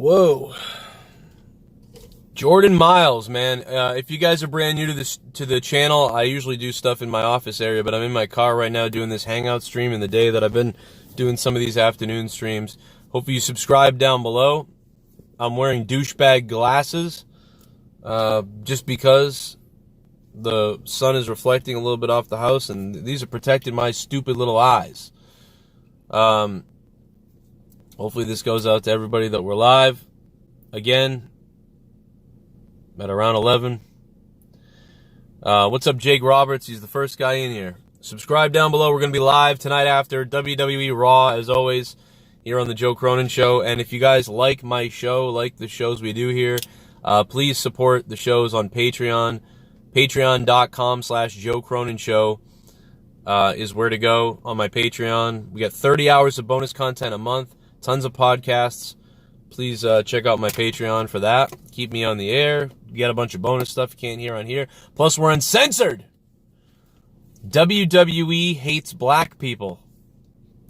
Whoa. Jordan Myles, man. If you guys are brand new to the channel, I usually do stuff in my office area, but I'm in my car right now doing this hangout stream in the day that I've been doing some of these afternoon streams. Hopefully you subscribe down below. I'm wearing douchebag glasses just because the sun is reflecting a little bit off the house, and these are protecting my stupid little eyes. Hopefully this goes out to everybody that we're live again at around 11. What's up, Jake Roberts? He's the first guy in here. Subscribe down below. We're going to be live tonight after WWE Raw, as always, here on the Joe Cronin Show. And if you guys like my show, like the shows we do here, please support the shows on Patreon. Patreon.com/Joe Cronin Show is where to go on my Patreon. We got 30 hours of bonus content a month, tons of podcasts. Please check out my Patreon for that. Keep me on the air. You get a bunch of bonus stuff you can't hear on here. Plus, we're uncensored. WWE hates black people.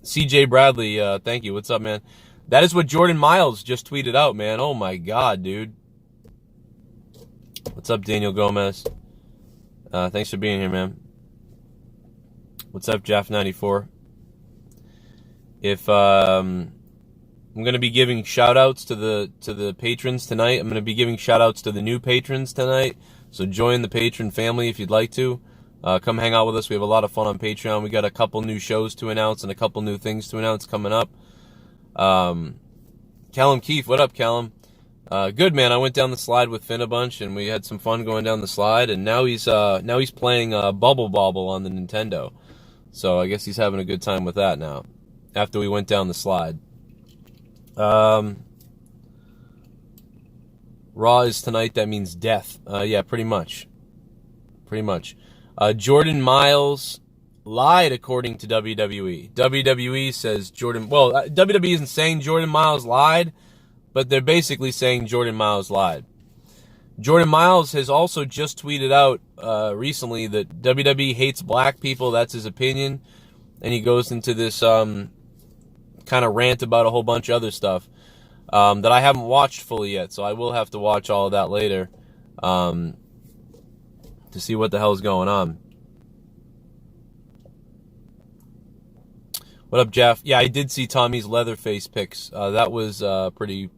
CJ Bradley, thank you. What's up, man? That is what Jordan Myles just tweeted out, man. Oh, my God, dude. What's up, Daniel Gomez? Thanks for being here, man. What's up, Jeff94? If I'm going to be giving shout-outs to the patrons tonight. I'm going to be giving shout-outs to the new patrons tonight. So join the patron family if you'd like to. Come hang out with us. We have a lot of fun on Patreon. We got a couple new shows to announce and a couple new things to announce coming up. Callum Keefe, what up, Callum? Good, man. I went down the slide with Finn a bunch, and we had some fun going down the slide. And now he's playing Bubble Bobble on the Nintendo. So I guess he's having a good time with that now. After we went down the slide. Raw is tonight. That means death. Yeah, pretty much. Pretty much. Jordan Myles lied according to WWE. WWE says WWE isn't saying Jordan Myles lied, but they're basically saying Jordan Myles lied. Jordan Myles has also just tweeted out recently that WWE hates black people. That's his opinion. And he goes into this kind of rant about a whole bunch of other stuff that I haven't watched fully yet. So I will have to watch all of that later to see what the hell is going on. What up, Jeff? Yeah, I did see Tommy's Leatherface pics. That was pretty...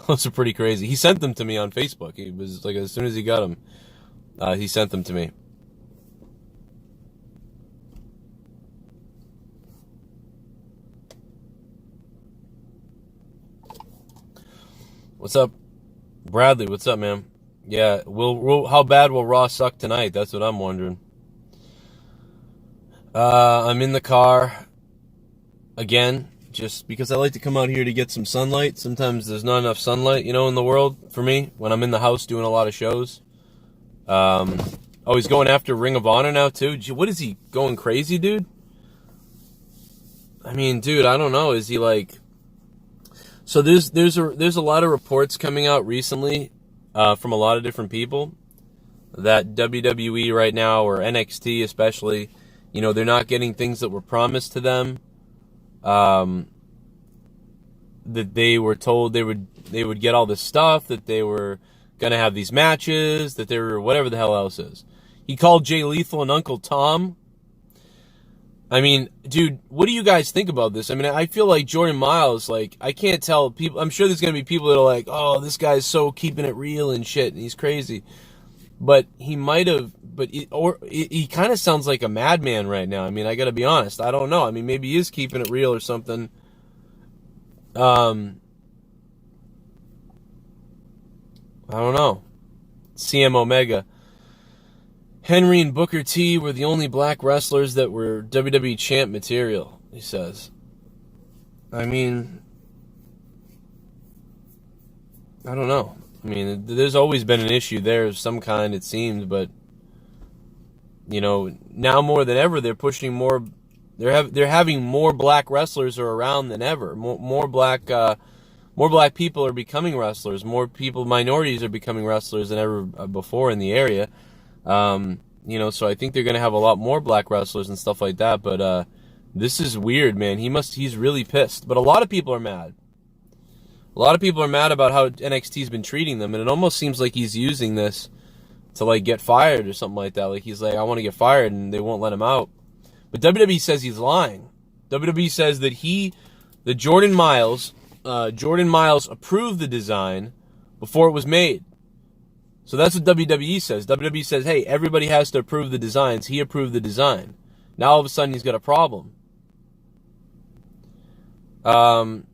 Those are pretty crazy. He sent them to me on Facebook. He was like, as soon as he got them, he sent them to me. What's up, Bradley? What's up, man? Yeah, how bad will Raw suck tonight? That's what I'm wondering. I'm in the car again, just because I like to come out here to get some sunlight. Sometimes there's not enough sunlight, in the world for me when I'm in the house doing a lot of shows. Oh, he's going after Ring of Honor now too. Gee, what is he going crazy, dude? I mean, dude, I don't know. Is he like? So there's a lot of reports coming out recently from a lot of different people that WWE right now, or NXT especially, they're not getting things that were promised to them. That they were told they would get all this stuff, that they were gonna have these matches, that they were whatever the hell else is. He called Jay Lethal and Uncle Tom. I mean, dude, what do you guys think about this? I mean, I feel like Jordan Myles, like, I can't tell people. I'm sure there's gonna be people that are like, oh, this guy's so keeping it real and shit, and he's crazy. But he might have, he kind of sounds like a madman right now. I mean, I gotta be honest. I don't know. I mean, maybe he is keeping it real or something. I don't know. CM Omega. Henry and Booker T were the only black wrestlers that were WWE champ material, he says. I mean, I don't know. I mean, there's always been an issue there of some kind, it seems, but now more than ever, they're pushing more. They're having more black wrestlers are around than ever. More black people are becoming wrestlers. More minorities are becoming wrestlers than ever before in the area. So I think they're gonna have a lot more black wrestlers and stuff like that. But this is weird, man. He's really pissed. But a lot of people are mad. A lot of people are mad about how NXT's been treating them, and it almost seems like he's using this to, like, get fired or something like that. Like, he's like, I want to get fired, and they won't let him out. But WWE says he's lying. WWE says that Jordan Myles approved the design before it was made. So that's what WWE says. WWE says, hey, everybody has to approve the designs. He approved the design. Now all of a sudden he's got a problem. And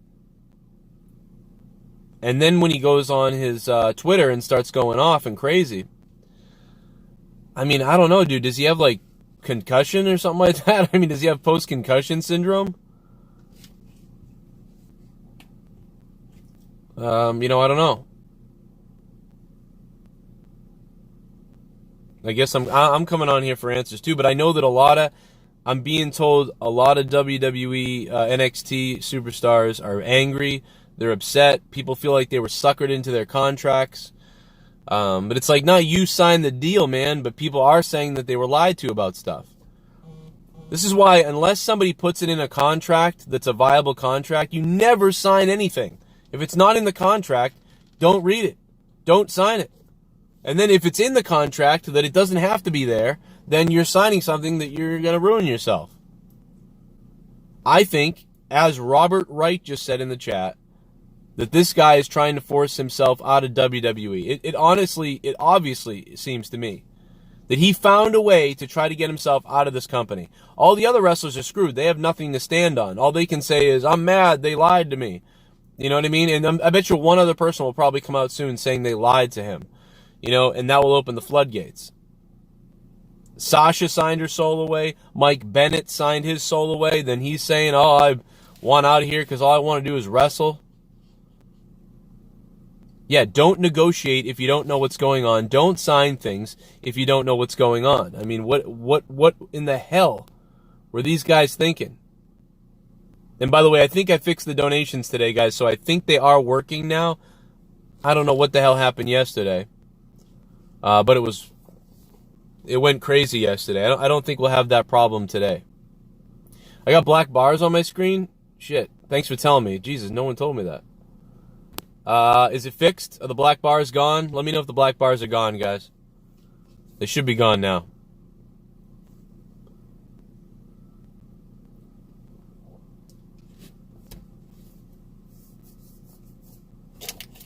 then when he goes on his Twitter and starts going off and crazy, I mean, I don't know, dude. Does he have, like, concussion or something like that? I mean, does he have post-concussion syndrome? I don't know. I guess I'm coming on here for answers too, but I know that I'm being told a lot of WWE NXT superstars are angry. They're upset. People feel like they were suckered into their contracts. But it's like, no, you signed the deal, man, but people are saying that they were lied to about stuff. This is why, unless somebody puts it in a contract that's a viable contract, you never sign anything. If it's not in the contract, don't read it. Don't sign it. And then if it's in the contract that it doesn't have to be there, then you're signing something that you're going to ruin yourself. I think, as Robert Wright just said in the chat, that this guy is trying to force himself out of WWE. It obviously seems to me that he found a way to try to get himself out of this company. All the other wrestlers are screwed. They have nothing to stand on. All they can say is, I'm mad, they lied to me. You know what I mean? And I bet you one other person will probably come out soon saying they lied to him. And that will open the floodgates. Sasha signed her soul away. Mike Bennett signed his soul away. Then he's saying, oh, I want out of here because all I want to do is wrestle. Yeah, don't negotiate if you don't know what's going on. Don't sign things if you don't know what's going on. I mean, what in the hell were these guys thinking? And by the way, I think I fixed the donations today, guys, so I think they are working now. I don't know what the hell happened yesterday. But it went crazy yesterday. I don't think we'll have that problem today. I got black bars on my screen? Shit. Thanks for telling me. Jesus, no one told me that. Is it fixed? Are the black bars gone? Let me know if the black bars are gone, guys. They should be gone now.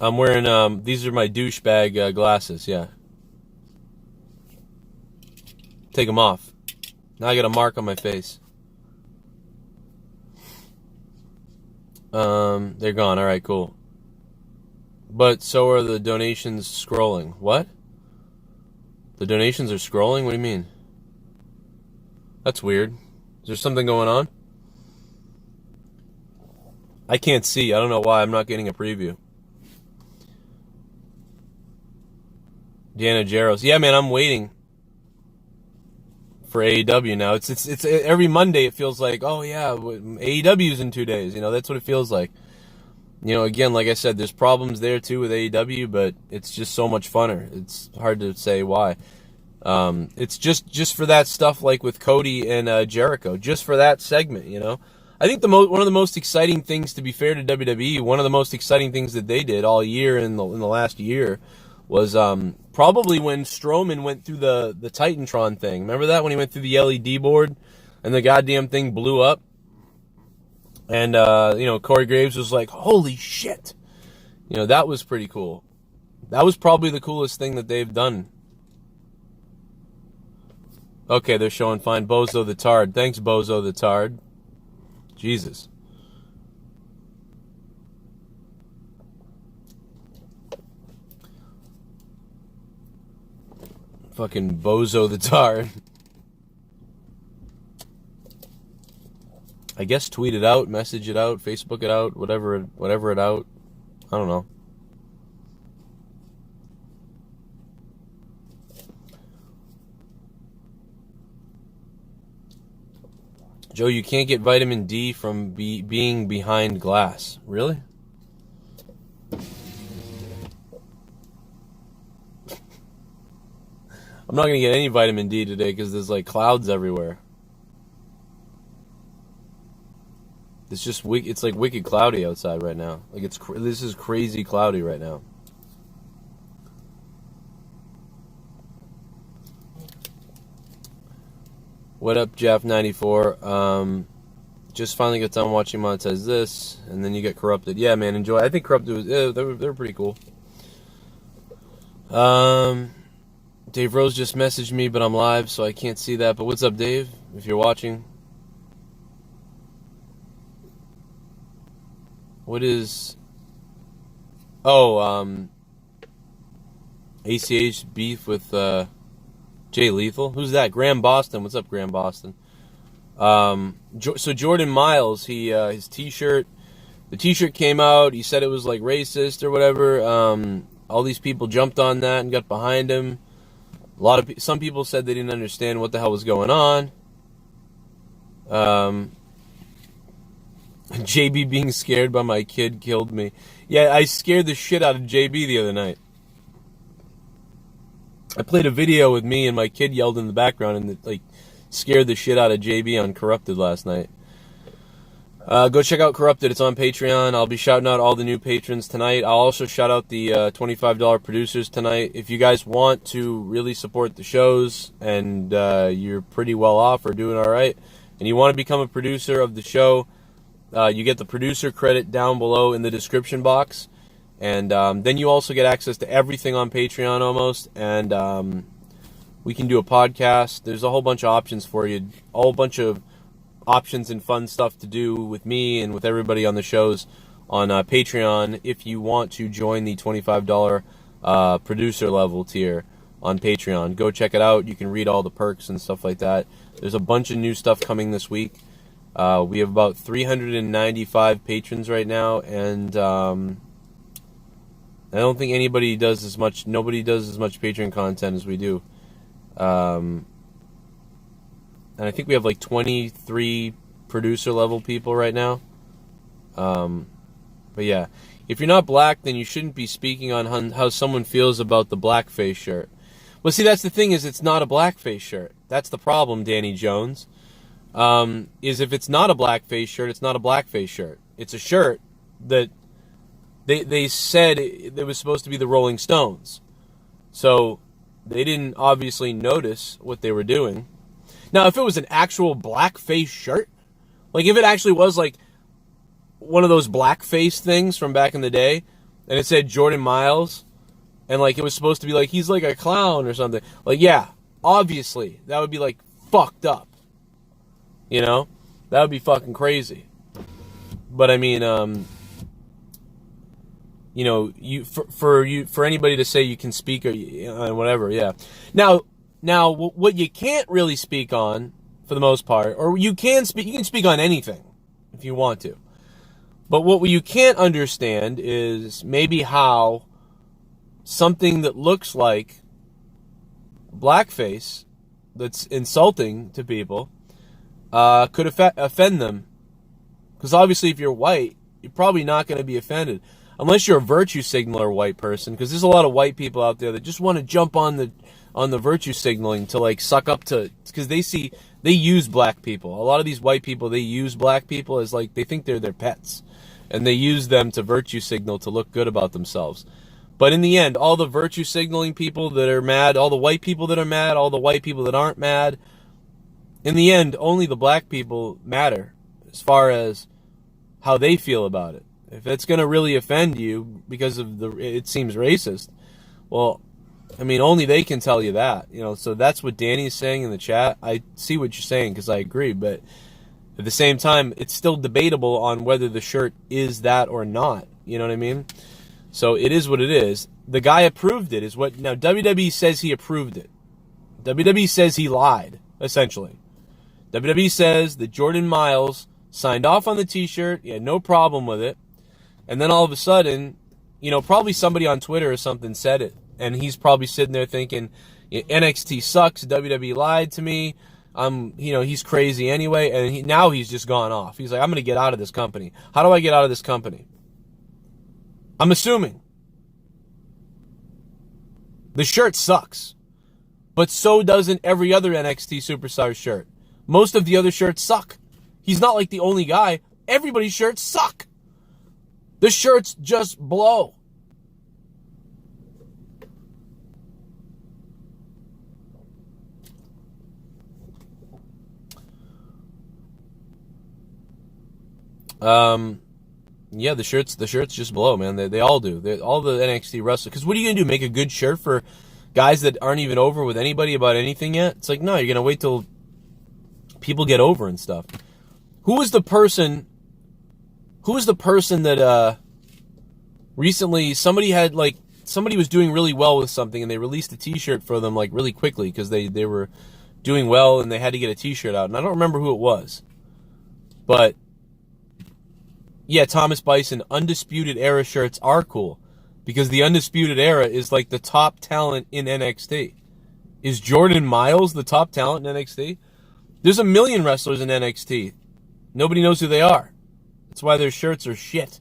I'm wearing, these are my douchebag glasses, yeah. Take them off. Now I got a mark on my face. They're gone. All right, cool. But so are the donations scrolling. What? The donations are scrolling? What do you mean? That's weird. Is there something going on? I can't see. I don't know why. I'm not getting a preview. Deanna Jarros. Yeah, man, I'm waiting for AEW now. It's every Monday it feels like, oh yeah, AEW's in 2 days. That's what it feels like. Again, like I said, there's problems there too with AEW, but it's just so much funner. It's hard to say why. It's just for that stuff like with Cody and Jericho, just for that segment, I think one of the most exciting things, to be fair to WWE, one of the most exciting things that they did all year in the last year was probably when Strowman went through the Titantron thing. Remember that, when he went through the LED board and the goddamn thing blew up? And, Corey Graves was like, holy shit. That was pretty cool. That was probably the coolest thing that they've done. Okay, they're showing fine. Bozo the Tard. Thanks, Bozo the Tard. Jesus. Fucking Bozo the Tard. I guess tweet it out, message it out, Facebook it out, whatever it out. I don't know. Joe, you can't get vitamin D from being behind glass. Really? I'm not going to get any vitamin D today because there's like clouds everywhere. It's just it's like wicked cloudy outside right now. Like this is crazy cloudy right now. What up, Jeff94? Just finally got done watching Monetize This, and then you get Corrupted. Yeah, man, enjoy. I think Corrupted was they were pretty cool. Dave Rose just messaged me, but I'm live, so I can't see that. But what's up, Dave? If you're watching, what is? Oh, ACH beef with Jay Lethal. Who's that? Graham Boston. What's up, Graham Boston? So Jordan Myles, his T-shirt. The T-shirt came out. He said it was like racist or whatever. All these people jumped on that and got behind him. Some people said they didn't understand what the hell was going on. JB being scared by my kid killed me. Yeah, I scared the shit out of JB the other night. I played a video with me and my kid yelled in the background and it, like, scared the shit out of JB on Corrupted last night. Go check out Corrupted. It's on Patreon. I'll be shouting out all the new patrons tonight. I'll also shout out the $25 producers tonight. If you guys want to really support the shows and you're pretty well off or doing all right, and you want to become a producer of the show, you get the producer credit down below in the description box. And then you also get access to everything on Patreon almost. And we can do a podcast. There's a whole bunch of options for you. A whole bunch of options and fun stuff to do with me and with everybody on the shows on Patreon if you want to join the $25 producer level tier on Patreon. Go check it out. You can read all the perks and stuff like that. There's a bunch of new stuff coming this week. We have about 395 patrons right now, and I don't think nobody does as much Patreon content as we do. And I think we have like 23 producer level people right now. But yeah, if you're not black, then you shouldn't be speaking on how someone feels about the blackface shirt. Well, see, that's the thing, is it's not a blackface shirt. That's the problem, Danny Jones. Is if it's not a blackface shirt, it's not a blackface shirt. It's a shirt that they said it was supposed to be the Rolling Stones. So they didn't obviously notice what they were doing. Now, if it was an actual blackface shirt, like if it actually was like one of those blackface things from back in the day, and it said Jordan Myles, and like it was supposed to be like he's like a clown or something, like yeah, obviously that would be like fucked up. You know, that would be fucking crazy. But I mean, you know, for anybody to say you can speak or whatever, yeah. Now, what you can't really speak on, for the most part, or you can speak on anything if you want to. But what you can't understand is maybe how something that looks like blackface, that's insulting to people, could offend them. Because obviously if you're white, you're probably not going to be offended. Unless you're a virtue signaler white person, because there's a lot of white people out there that just want to jump on the virtue signaling to like suck up to, because they use black people. A lot of these white people, they use black people as like, they think they're their pets. And they use them to virtue signal to look good about themselves. But in the end, all the virtue signaling people that are mad, all the white people that are mad, all the white people that aren't mad, in the end, only the black people matter as far as how they feel about it. If it's going to really offend you because of it seems racist, well, I mean, only they can tell you that, you know. So that's what Danny's saying in the chat. I see what you're saying because I agree, but at the same time, it's still debatable on whether the shirt is that or not. You know what I mean? So it is what it is. The guy approved it is what, now WWE says he approved it. WWE says he lied, essentially. WWE says that Jordan Myles signed off on the t-shirt, he had no problem with it, and then all of a sudden, you know, probably somebody on Twitter or something said it, and he's probably sitting there thinking, NXT sucks, WWE lied to me, you know, he's crazy anyway, and now he's just gone off. He's like, I'm going to get out of this company. How do I get out of this company? I'm assuming. The shirt sucks, but so doesn't every other NXT Superstar shirt. Most of the other shirts suck. He's not like the only guy. everybody's shirts suck. The shirts just blow. Yeah, the shirts just blow, man. They all do. All the NXT wrestlers. Because what are you gonna do? Make a good shirt for guys that aren't even over with anybody about anything yet? It's like, no, you're gonna wait till people get over and stuff. Who was the person that recently somebody was doing really well with something and they released a t-shirt for them like really quickly because they were doing well and they had to get a t-shirt out, and I don't remember who it was. But yeah, Thomas Bison, Undisputed Era shirts are cool because the Undisputed Era is like the top talent in NXT. Is Jordan Myles the top talent in NXT? There's a million wrestlers in NXT. Nobody knows who they are. That's why their shirts are shit.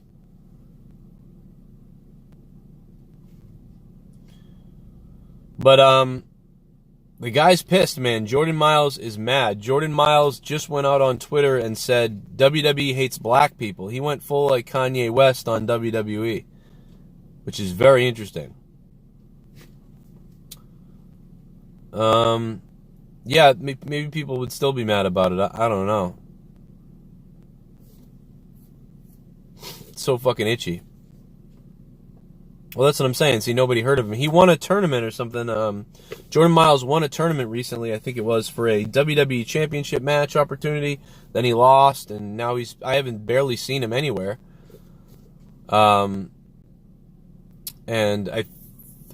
But the guy's pissed, man. Jordan Myles is mad. Jordan Myles just went out on Twitter and said WWE hates black people. He went full like Kanye West on WWE, which is very interesting. Yeah, maybe people would still be mad about it. I don't know. It's so fucking itchy. Well, that's what I'm saying. See, nobody heard of him. He won a tournament or something. Jordan Myles won a tournament recently, I think it was, for a WWE Championship match opportunity. Then he lost, and now I haven't barely seen him anywhere. And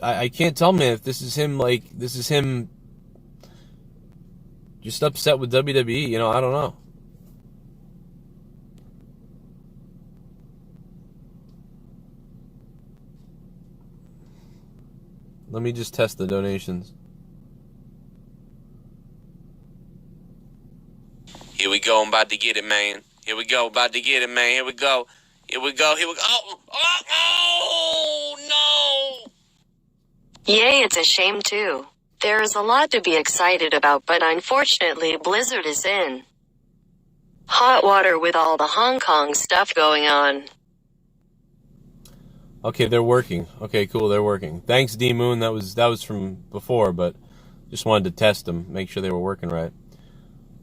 I can't tell, man, if this is him just upset with WWE. You know, I don't know. Let me just test the donations. Here we go. I'm about to get it, man. Here we go. About to get it, man. Here we go. Here we go. Here we go. Oh, no. Yay, it's a shame, too. There is a lot to be excited about, but unfortunately Blizzard is in hot water with all the Hong Kong stuff going on. Okay, they're working. Okay, cool, they're working. Thanks, DMOON. That was from before, but just wanted to test them, make sure they were working right.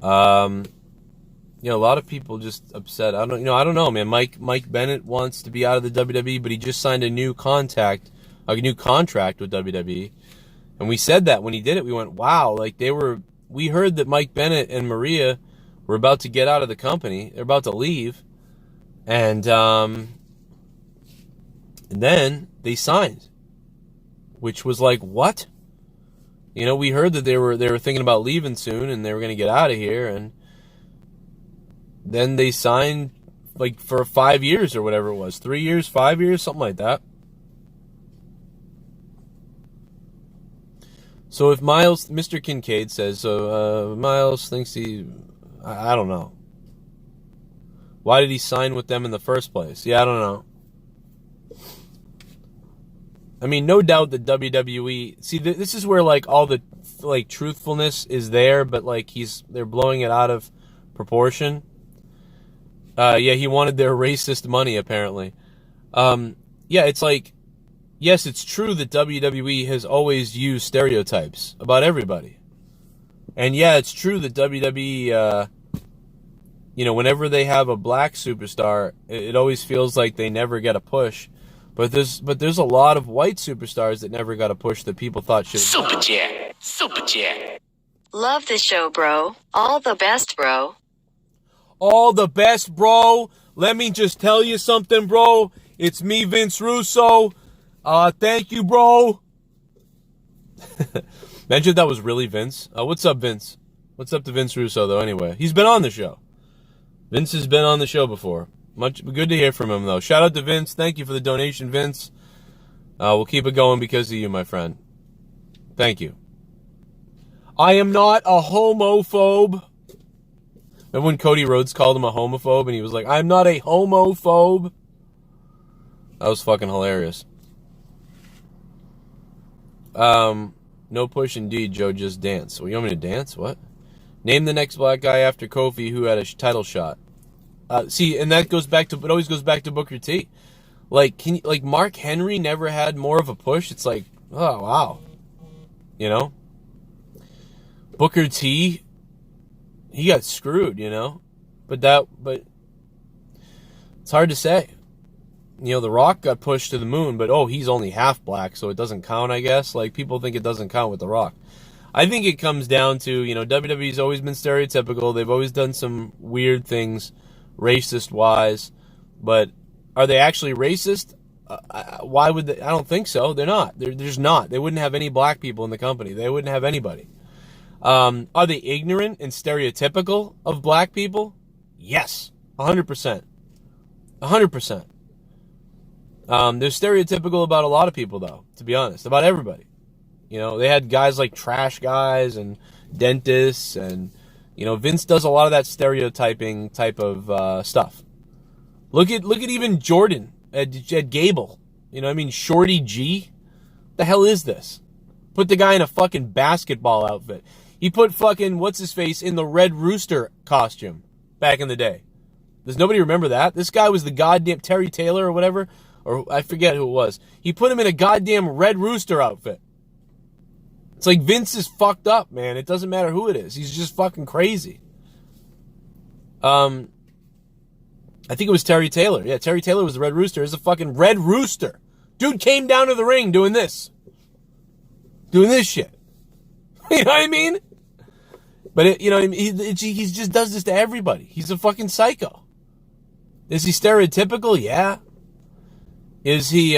You know, a lot of people just upset. I don't know, man. Mike Bennett wants to be out of the WWE, but he just signed a new contract with WWE. And we said that when he did it, we went, wow, like we heard that Mike Bennett and Maria were about to get out of the company. They're about to leave. And then they signed, which was like, what? You know, we heard that they were thinking about leaving soon and they were going to get out of here, and then they signed like for 5 years or whatever it was, 3 years, 5 years, something like that. So if Mr. Kincaid says, Myles thinks I don't know. Why did he sign with them in the first place? Yeah, I don't know. I mean, no doubt that WWE... See, this is where, like, all the, like, truthfulness is there, but, like, they're blowing it out of proportion. Yeah, he wanted their racist money, apparently. Yeah, it's like... Yes, it's true that WWE has always used stereotypes about everybody. And, yeah, it's true that WWE... you know, whenever they have a black superstar, it always feels like they never get a push. But there's a lot of white superstars that never got a push that people thought should. Super chat. Love the show, bro. All the best, bro. All the best, bro. Let me just tell you something, bro. It's me, Vince Russo. Thank you, bro. Imagine if that was really Vince. What's up, Vince? What's up to Vince Russo, though, anyway? He's been on the show. Vince has been on the show before. Good to hear from him, though. Shout out to Vince. Thank you for the donation, Vince. We'll keep it going because of you, my friend. Thank you. I am not a homophobe. Remember when Cody Rhodes called him a homophobe and he was like, I'm not a homophobe? That was fucking hilarious. No push indeed, Joe, just dance. Well, you want me to dance? What? Name the next black guy after Kofi who had a title shot. See, and that goes back to, it always goes back to Booker T. Like, like Mark Henry never had more of a push. It's like, oh wow, you know. Booker T, he got screwed, you know. But it's hard to say. You know, The Rock got pushed to the moon, but oh, he's only half black, so it doesn't count, I guess. Like, people think it doesn't count with The Rock. I think it comes down to, you know, WWE's always been stereotypical. They've always done some weird things, racist-wise. But are they actually racist? Why would they? I don't think so. They're not. They're just not. They wouldn't have any black people in the company. They wouldn't have anybody. Are they ignorant and stereotypical of black people? Yes. 100%. 100%. They're stereotypical about a lot of people, though, to be honest, about everybody. You know, they had guys like trash guys and dentists, and, you know, Vince does a lot of that stereotyping type of stuff. Look at even Jordan at Gable. You know what I mean? Shorty G. The hell is this? Put the guy in a fucking basketball outfit. He put fucking, what's his face, in the Red Rooster costume back in the day. Does nobody remember that? This guy was the goddamn Terry Taylor or whatever. Or I forget who it was. He put him in a goddamn Red Rooster outfit. It's like Vince is fucked up, man. It doesn't matter who it is. He's just fucking crazy. I think it was Terry Taylor. Yeah, Terry Taylor was the Red Rooster. It's a fucking Red Rooster. Dude came down to the ring doing this. Doing this shit. You know what I mean? But, you know, he just does this to everybody. He's a fucking psycho. Is he stereotypical? Yeah. Is he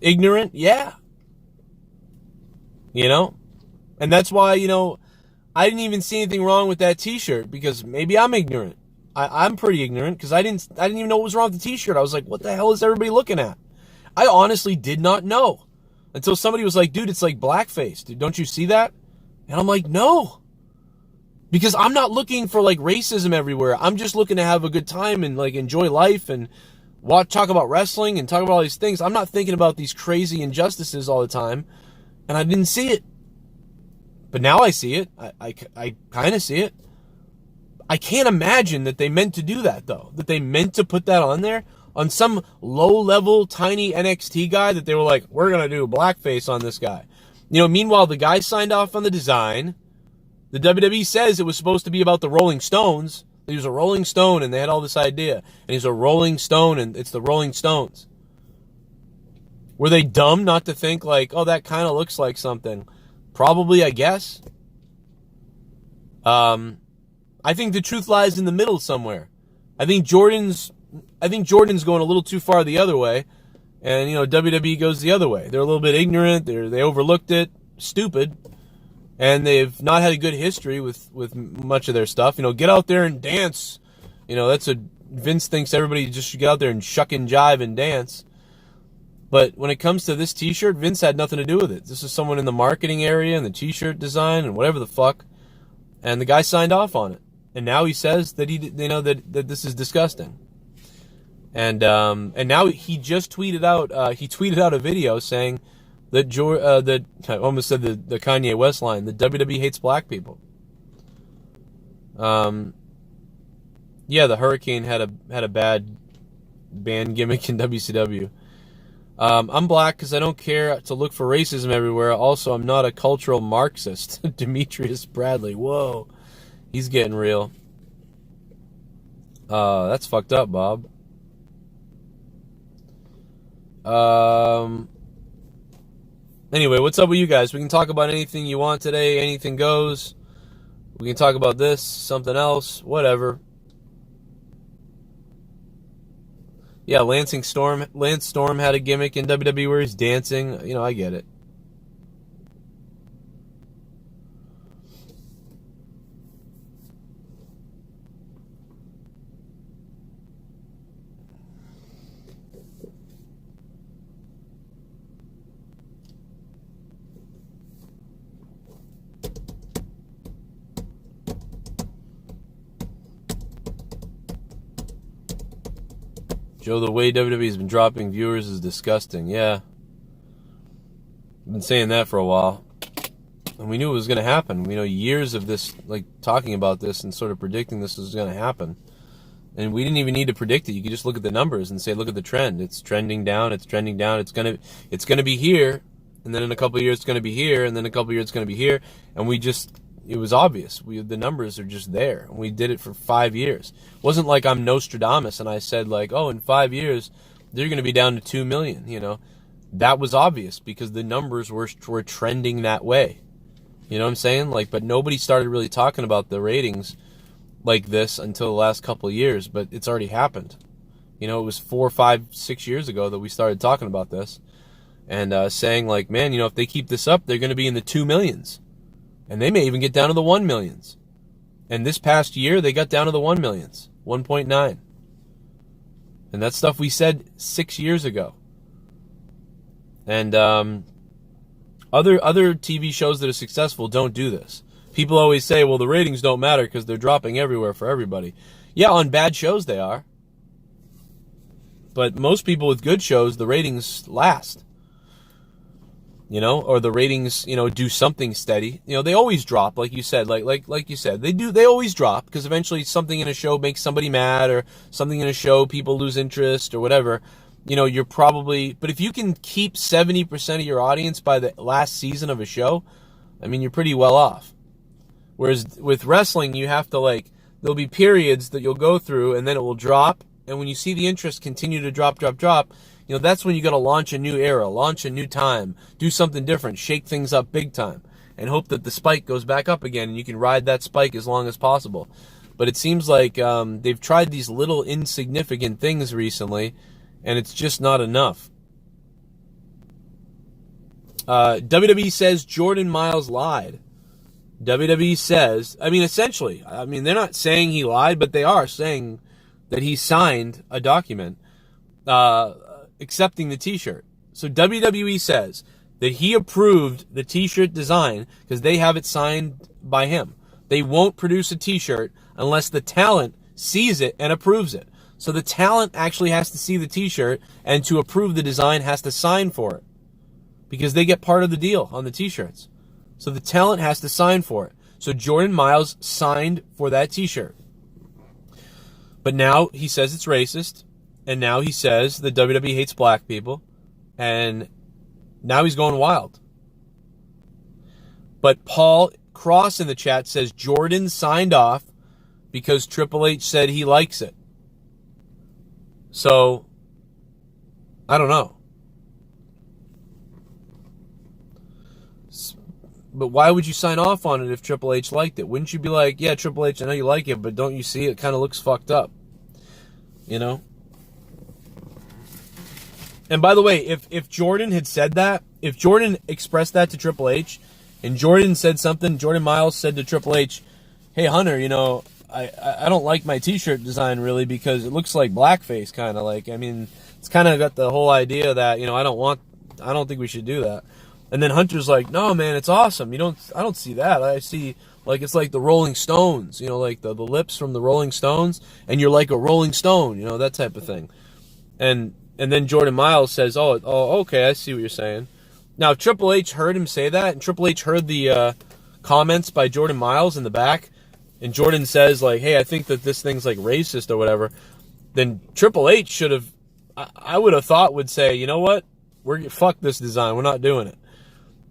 ignorant? Yeah. You know? And that's why, you know, I didn't even see anything wrong with that t-shirt, because maybe I'm ignorant. I'm pretty ignorant, because I didn't even know what was wrong with the t-shirt. I was like, what the hell is everybody looking at? I honestly did not know. Until somebody was like, dude, it's like blackface. Dude, don't you see that? And I'm like, no. Because I'm not looking for, like, racism everywhere. I'm just looking to have a good time and, like, enjoy life and talk about wrestling and talk about all these things. I'm not thinking about these crazy injustices all the time. And I didn't see it. But now I see it. I kind of see it. I can't imagine that they meant to do that, though. That they meant to put that on there. On some low-level, tiny NXT guy that they were like, we're going to do blackface on this guy. You know, meanwhile, the guy signed off on the design. The WWE says it was supposed to be about the Rolling Stones. He was a Rolling Stone, and they had all this idea. And he's a Rolling Stone, and it's the Rolling Stones. Were they dumb not to think, like, oh, that kind of looks like something? Probably, I guess. I think the truth lies in the middle somewhere. I think Jordan's going a little too far the other way, and, you know, WWE goes the other way. They're a little bit ignorant. They overlooked it. Stupid. And they've not had a good history with much of their stuff. You know, get out there and dance. You know, that's what Vince thinks everybody just should get out there and shuck and jive and dance. But when it comes to this t-shirt, Vince had nothing to do with it. This is someone in the marketing area and the t-shirt design and whatever the fuck. And the guy signed off on it. And now he says that that this is disgusting. And now he just tweeted out a video saying that I almost said the Kanye West line, the WWE hates black people. Yeah, the Hurricane had a bad band gimmick in WCW. I'm black because I don't care to look for racism everywhere. Also, I'm not a cultural Marxist. Demetrius Bradley. Whoa. He's getting real. That's fucked up, Bob. Anyway, what's up with you guys? We can talk about anything you want today. Anything goes. We can talk about this, something else, whatever. Yeah, Lance Storm had a gimmick in WWE where he's dancing. You know, I get it. Joe, the way WWE's been dropping viewers is disgusting. Yeah. I've been saying that for a while. And we knew it was going to happen. We know years of this, like talking about this and sort of predicting this was going to happen. And we didn't even need to predict it. You could just look at the numbers and say, look at the trend. It's trending down. It's trending down. It's going to be here. And then in a couple of years, it's going to be here. And then in a couple of years, it's going to be here. And it was obvious. The numbers are just there. And we did it for 5 years. It wasn't like I'm Nostradamus and I said like, oh, in 5 years, they're going to be down to 2 million, you know. That was obvious because the numbers were trending that way. You know what I'm saying? Like, but nobody started really talking about the ratings like this until the last couple of years, but it's already happened. You know, it was 4, 5, 6 years ago that we started talking about this and saying like, man, you know, if they keep this up, they're going to be in the 2 millions. And they may even get down to the 1 millions. And this past year, they got down to the 1 millions, 1.9. And that's stuff we said 6 years ago. And other TV shows that are successful don't do this. People always say, well, the ratings don't matter because they're dropping everywhere for everybody. Yeah, on bad shows they are. But most people with good shows, the ratings last. You know, or the ratings, you know, do something steady. You know, they always drop, like you said, like you said. They always drop because eventually something in a show makes somebody mad, or something in a show people lose interest or whatever. You know, you're probably, but if you can keep 70% of your audience by the last season of a show, I mean, you're pretty well off. Whereas with wrestling, you have to like, there'll be periods that you'll go through and then it will drop. And when you see the interest continue to drop, you know, that's when you got to launch a new era, launch a new time, do something different, shake things up big time, and hope that the spike goes back up again and you can ride that spike as long as possible. But it seems like they've tried these little insignificant things recently, and it's just not enough. WWE says Jordan Myles lied. WWE says, I mean, essentially, I mean, they're not saying he lied, but they are saying that he signed a document accepting the t-shirt. So WWE says that he approved the t-shirt design because they have it signed by him. They won't produce a t-shirt unless the talent sees it and approves it. So the talent actually has to see the t-shirt, and to approve the design has to sign for it because they get part of the deal on the t-shirts. So the talent has to sign for it. So Jordan Myles signed for that t-shirt. But now he says it's racist, and now he says that WWE hates black people, and now he's going wild. But Paul Cross in the chat says Jordan signed off because Triple H said he likes it. So, I don't know. But why would you sign off on it if Triple H liked it? Wouldn't you be like, yeah, Triple H, I know you like it, but don't you see it kind of looks fucked up? You know? And by the way, if Jordan had said that, if Jordan expressed that to Triple H, and Jordan said something, Jordan Myles said to Triple H, hey, Hunter, you know, I don't like my t-shirt design really because it looks like blackface kind of like. I mean, it's kind of got the whole idea that, you know, I don't think we should do that. And then Hunter's like, no, man, it's awesome. I don't see that. I see, like, it's like the Rolling Stones, you know, like the lips from the Rolling Stones, and you're like a Rolling Stone, you know, that type of thing. And then Jordan Myles says, oh, okay, I see what you're saying. Now, Triple H heard him say that, and Triple H heard the comments by Jordan Myles in the back, and Jordan says, like, hey, I think that this thing's, like, racist or whatever. Then Triple H should have, I would have thought, would say, you know what? Fuck this design. We're not doing it.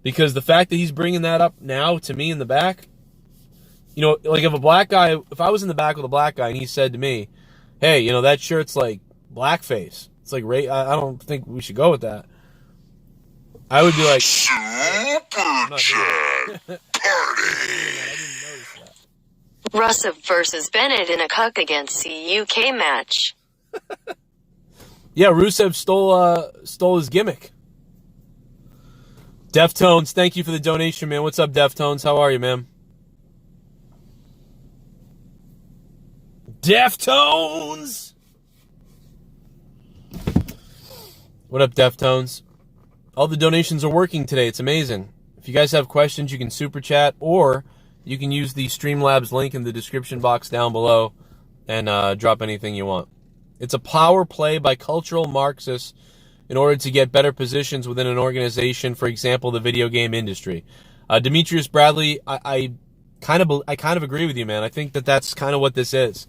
Because the fact that he's bringing that up now to me in the back, you know, like if I was in the back with a black guy and he said to me, hey, you know, that shirt's like blackface. It's like, I don't think we should go with that. I would be like, Super Chat Party. Rusev versus Bennett in a cuck against CUK match. Yeah, Rusev stole his gimmick. Deftones, thank you for the donation, man. What's up, Deftones? How are you, man? Deftones! What up, Deftones? All the donations are working today. It's amazing. If you guys have questions, you can super chat, or you can use the Streamlabs link in the description box down below and drop anything you want. It's a power play by cultural Marxists in order to get better positions within an organization, for example, the video game industry. Demetrius Bradley, I kind of agree with you, man. I think that that's kind of what this is.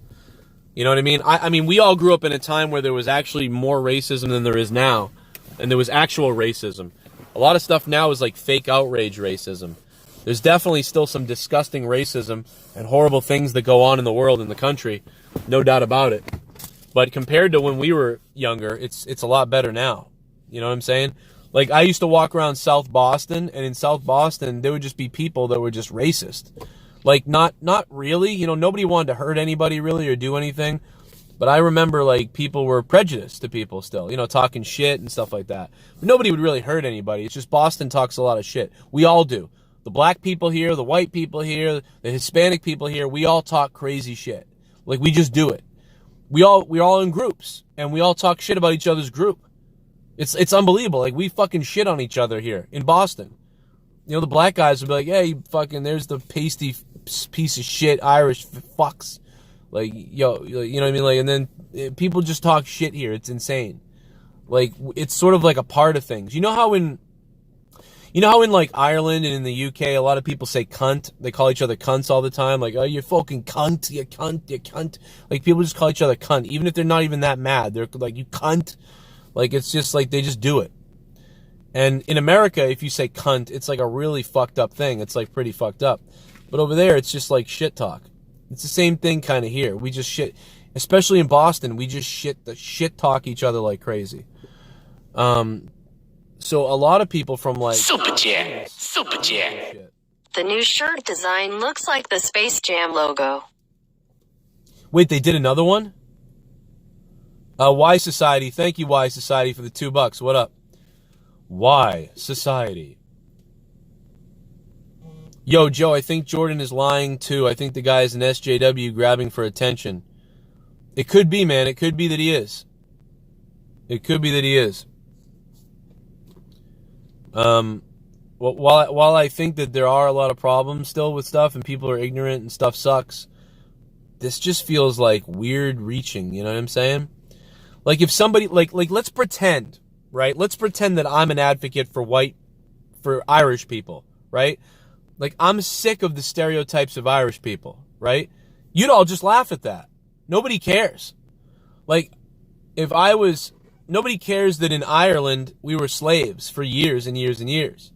You know what I mean? I mean, we all grew up in a time where there was actually more racism than there is now, and there was actual racism. A lot of stuff now is like fake outrage racism. There's definitely still some disgusting racism and horrible things that go on in the world, in the country, no doubt about it. But compared to when we were younger, it's a lot better now. You know what I'm saying? Like, I used to walk around South Boston, and in South Boston, there would just be people that were just racist. Like, not really. You know, nobody wanted to hurt anybody, really, or do anything. But I remember, like, people were prejudiced to people still, you know, talking shit and stuff like that. But nobody would really hurt anybody. It's just Boston talks a lot of shit. We all do. The black people here, the white people here, the Hispanic people here, we all talk crazy shit. Like, we just do it. We're all in groups, and we all talk shit about each other's group. It's unbelievable. Like, we fucking shit on each other here in Boston. You know, the black guys would be like, hey, fucking, there's the pasty piece of shit Irish fucks. Like, yo, you know what I mean? Like, and then people just talk shit here. It's insane. Like, it's sort of like a part of things. You know how in like Ireland and in the UK, a lot of people say cunt. They call each other cunts all the time. Like, oh, you fucking cunt, you cunt, you cunt. Like, people just call each other cunt, even if they're not even that mad. They're like, you cunt. Like, it's just like, they just do it. And in America, if you say cunt, it's like a really fucked up thing. It's like pretty fucked up. But over there, it's just like shit talk. It's the same thing kind of here. We just shit, especially in Boston, we just shit talk each other like crazy. So a lot of people from like Super Jet. The new shirt design looks like the Space Jam logo. Wait, they did another one? Y Society, thank you Y Society for the $2. What up? Y Society. Yo, Joe, I think Jordan is lying too. I think the guy is an SJW grabbing for attention. It could be, man. It could be that he is. It could be that he is. While I think that there are a lot of problems still with stuff and people are ignorant and stuff sucks, this just feels like weird reaching, you know what I'm saying? Like, if somebody, like let's pretend, right? Let's pretend that I'm an advocate for Irish people, right? Like, I'm sick of the stereotypes of Irish people, right? You'd all just laugh at that. Nobody cares. Like, nobody cares that in Ireland we were slaves for years and years and years.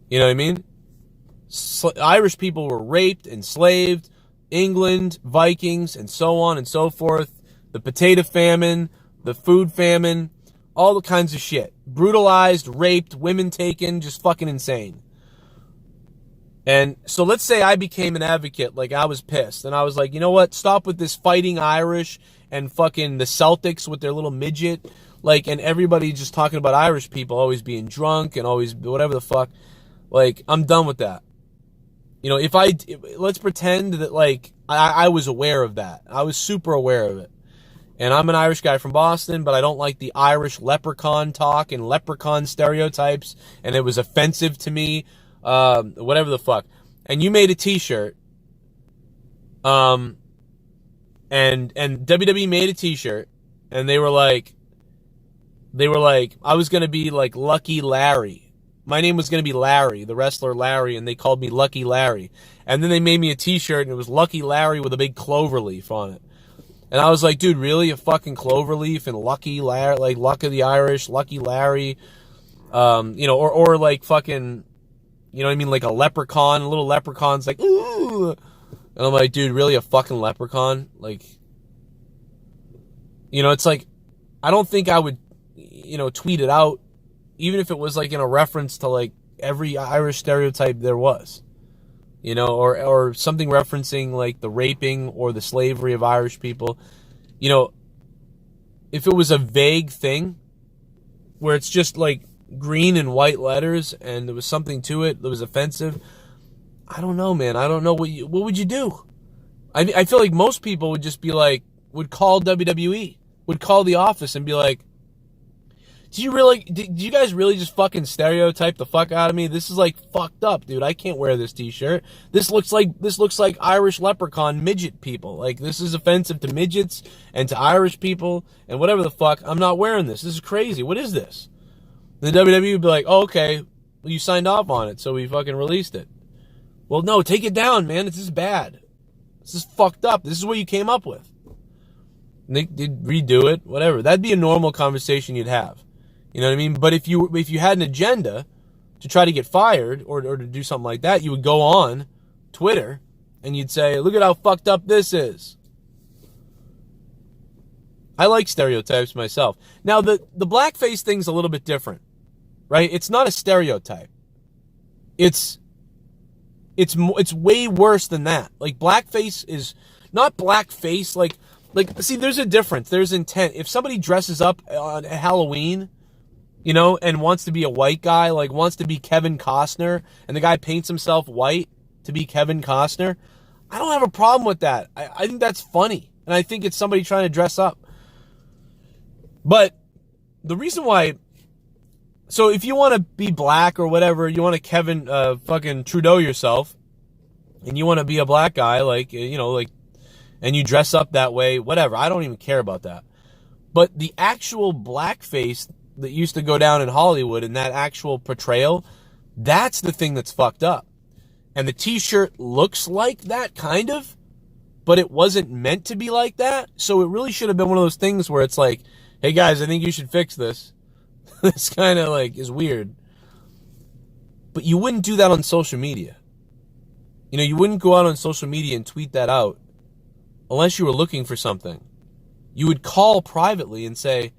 You know what I mean? Irish people were raped, enslaved, England, Vikings, and so on and so forth. The potato famine, the food famine, all the kinds of shit. Brutalized, raped, women taken, just fucking insane. And so let's say I became an advocate, like I was pissed, and I was like, you know what, stop with this fighting Irish and fucking the Celtics with their little midget, like, and everybody just talking about Irish people always being drunk and always whatever the fuck. Like, I'm done with that. You know, let's pretend that, like, I was aware of that. I was super aware of it. And I'm an Irish guy from Boston, but I don't like the Irish leprechaun talk and leprechaun stereotypes, and it was offensive to me, whatever the fuck. And you made a t-shirt, and WWE made a t-shirt, and they were like, I was going to be like Lucky Larry. My name was going to be Larry, the wrestler Larry, and they called me Lucky Larry. And then they made me a t-shirt, and it was Lucky Larry with a big clover leaf on it. And I was like, dude, really? A fucking clover leaf and Lucky Larry, like Luck of the Irish, Lucky Larry, you know, or like fucking, you know what I mean? Like a leprechaun, a little leprechaun's like, ooh. And I'm like, dude, really? A fucking leprechaun? Like, you know, it's like, I don't think I would, you know, tweet it out, even if it was like in a reference to like every Irish stereotype there was. You know, or something referencing like the raping or the slavery of Irish people. You know, if it was a vague thing where it's just like green and white letters and there was something to it that was offensive, I don't know, man. I don't know what would you do? I feel like most people would just be like, would call WWE, would call the office and be like, do you guys really just fucking stereotype the fuck out of me? This is like fucked up, dude. I can't wear this t-shirt. This looks like Irish leprechaun midget people. Like, this is offensive to midgets and to Irish people and whatever the fuck. I'm not wearing this. This is crazy. What is this? The WWE would be like, oh, okay. Well, you signed off on it, so we fucking released it. Well, no, take it down, man. This is bad. This is fucked up. This is what you came up with. Nick did redo it, whatever. That'd be a normal conversation you'd have. You know what I mean? But if you had an agenda to try to get fired or to do something like that, you would go on Twitter and you'd say, look at how fucked up this is. I like stereotypes myself. Now, the blackface thing's a little bit different, right? It's not a stereotype. It's way worse than that. Like, blackface is not blackface. Like, see, there's a difference. There's intent. If somebody dresses up on Halloween, you know, and wants to be a white guy, like wants to be Kevin Costner, and the guy paints himself white to be Kevin Costner, I don't have a problem with that. I think that's funny. And I think it's somebody trying to dress up. But the reason why... So if you want to be black or whatever, you want to Kevin fucking Trudeau yourself, and you want to be a black guy, like, you know, like, and you dress up that way, whatever. I don't even care about that. But the actual blackface that used to go down in Hollywood and that actual portrayal, that's the thing that's fucked up. And the t-shirt looks like that, kind of, but it wasn't meant to be like that. So it really should have been one of those things where it's like, hey guys, I think you should fix this. This kind of like is weird. But you wouldn't do that on social media. You know, you wouldn't go out on social media and tweet that out unless you were looking for something. You would call privately and say,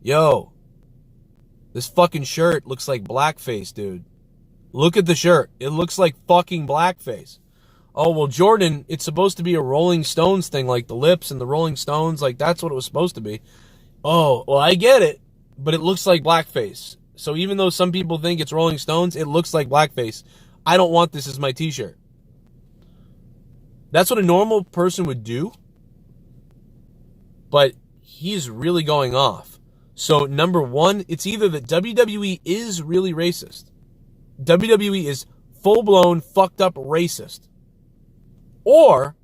yo, this fucking shirt looks like blackface, dude. Look at the shirt. It looks like fucking blackface. Oh, well, Jordan, it's supposed to be a Rolling Stones thing, like the lips and the Rolling Stones, like that's what it was supposed to be. Oh, well, I get it. But it looks like blackface. So even though some people think it's Rolling Stones, it looks like blackface. I don't want this as my t-shirt. That's what a normal person would do. But he's really going off. So number one, it's either that WWE is really racist. WWE is full-blown, fucked up racist. Or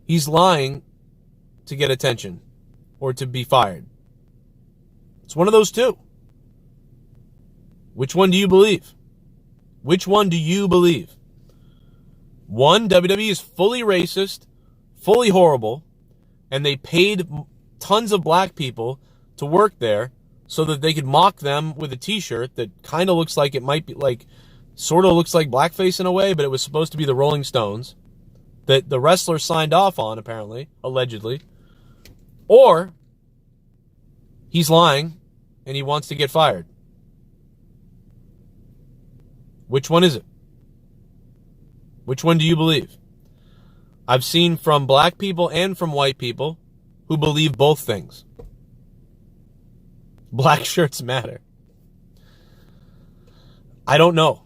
he's lying to get attention or to be fired. It's one of those two. Which one do you believe? Which one do you believe? One, WWE is fully racist, fully horrible, and they paid tons of black people to work there so that they could mock them with a t-shirt that kind of looks like it might be like, sort of looks like blackface in a way, but it was supposed to be the Rolling Stones that the wrestler signed off on, apparently, allegedly. Or he's lying and he wants to get fired. Which one is it? Which one do you believe? I've seen from black people and from white people who believe both things. Black shirts matter. I don't know.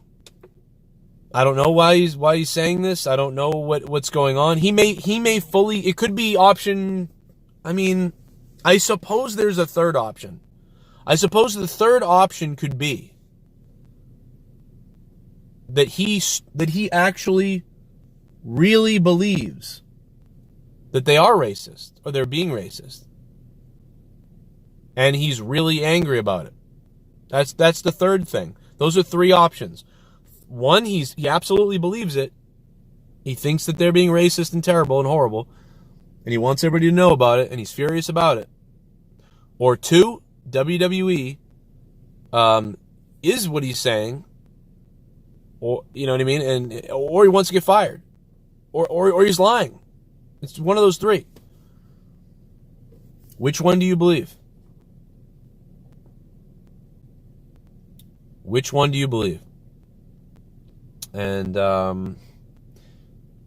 I don't know why he's saying this. I don't know what's going on. He may fully, it could be option, I mean, I suppose there's a third option. I suppose the third option could be that he actually really believes that they are racist or they're being racist. And he's really angry about it. That's the third thing. Those are three options. One, he absolutely believes it. He thinks that they're being racist and terrible and horrible, and he wants everybody to know about it, and he's furious about it. Or two, WWE is what he's saying, or you know what I mean, and or he wants to get fired, or he's lying. It's one of those three. Which one do you believe? Which one do you believe? And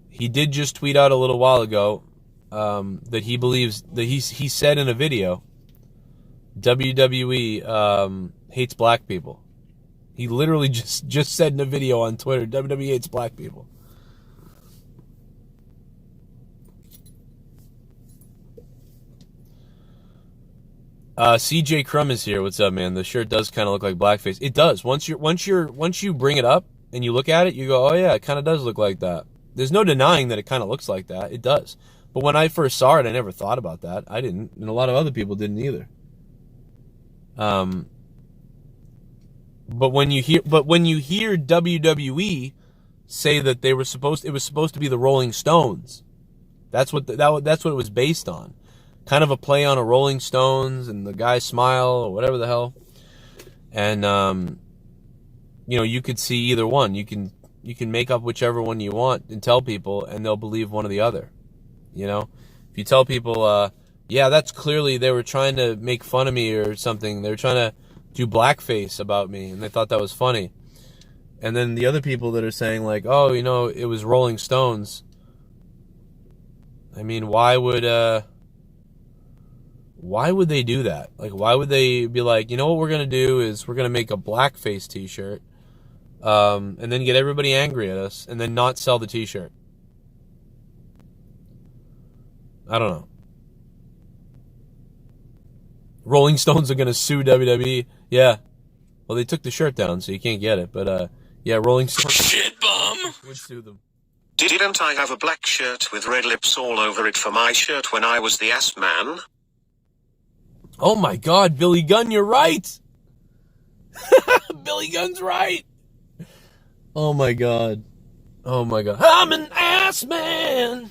he did just tweet out a little while ago that he believes that he said in a video, WWE hates black people. He literally just said in a video on Twitter, WWE hates black people. CJ Crum is here. What's up, man? The shirt does kind of look like blackface. It does. Once you bring it up and you look at it, you go, oh yeah, it kind of does look like that. There's no denying that it kind of looks like that. It does. But when I first saw it, I never thought about that. I didn't, and a lot of other people didn't either. But when you hear WWE say that it was supposed to be the Rolling Stones, that's what that's what it was based on, kind of a play on a Rolling Stones and the guy Smile or whatever the hell. And you could see either one. You can make up whichever one you want and tell people, and they'll believe one or the other. If you tell people, yeah, that's clearly they were trying to make fun of me or something. They were trying to do blackface about me, and they thought that was funny. And then the other people that are saying, like, oh, it was Rolling Stones. I mean, why would they do that? Like, why would they be like, what we're going to do is we're going to make a blackface t-shirt, and then get everybody angry at us, and then not sell the t-shirt? I don't know. Rolling Stones are going to sue WWE. Yeah. Well, they took the shirt down, so you can't get it. But, yeah, Rolling Stones Shit bum would sue them. Didn't I have a black shirt with red lips all over it for my shirt when I was the ass man? Oh, my God, Billy Gunn, you're right. Billy Gunn's right. Oh, my God. Oh, my God. I'm an ass man.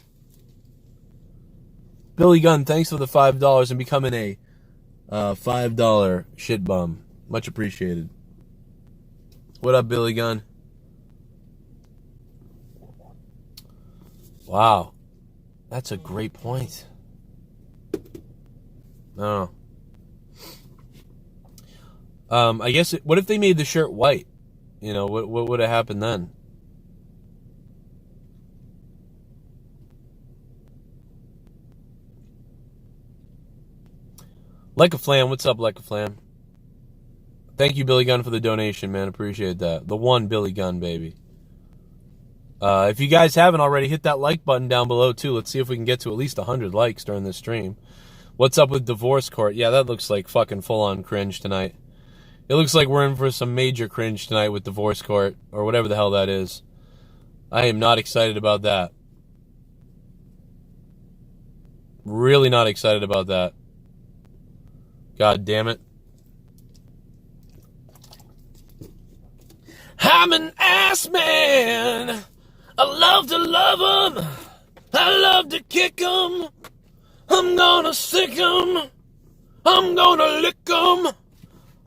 Billy Gunn, thanks for the $5 and becoming a $5 shit bum. Much appreciated. What up, Billy Gunn? Wow. That's a great point. I don't know. I guess, what if they made the shirt white? What would have happened then? Like a Flam, what's up, Like a Flam? Thank you, Billy Gunn, for the donation, man. Appreciate that. The one Billy Gunn, baby. If you guys haven't already, hit that like button down below, too. Let's see if we can get to at least 100 likes during this stream. What's up with Divorce Court? Yeah, that looks like fucking full-on cringe tonight. It looks like we're in for some major cringe tonight with Divorce Court, or whatever the hell that is. I am not excited about that. Really not excited about that. God damn it. I'm an ass man. I love to love 'em. I love to kick 'em. I'm gonna sick 'em. I'm gonna lick 'em.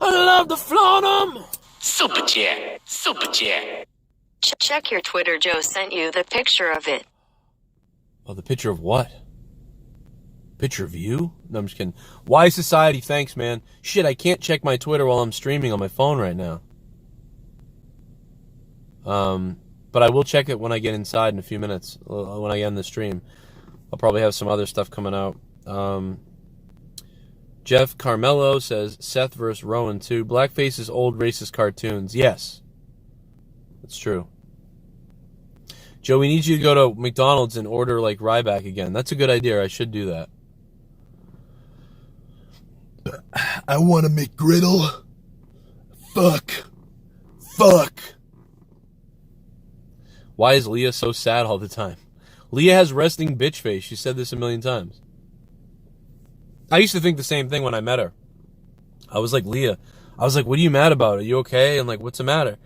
I love to flaunt 'em. Super chat, super chat. Check your Twitter. Joe sent you the picture of it. Oh, the picture of what? Picture of you? No, I'm just kidding. Why Society, thanks, man. Shit, I can't check my Twitter while I'm streaming on my phone right now. But I will check it when I get inside in a few minutes, when I end the stream. I'll probably have some other stuff coming out. Jeff Carmelo says, Seth vs. Rowan 2. Blackface's old racist cartoons. Yes. That's true. Joe, we need you to go to McDonald's and order, like, Ryback again. That's a good idea. I should do that. I want a McGriddle. Fuck. Why is Leah so sad all the time? Leah has resting bitch face. She said this a million times. I used to think the same thing when I met her. I was like, Leah, what are you mad about? Are you okay? And like, what's the matter?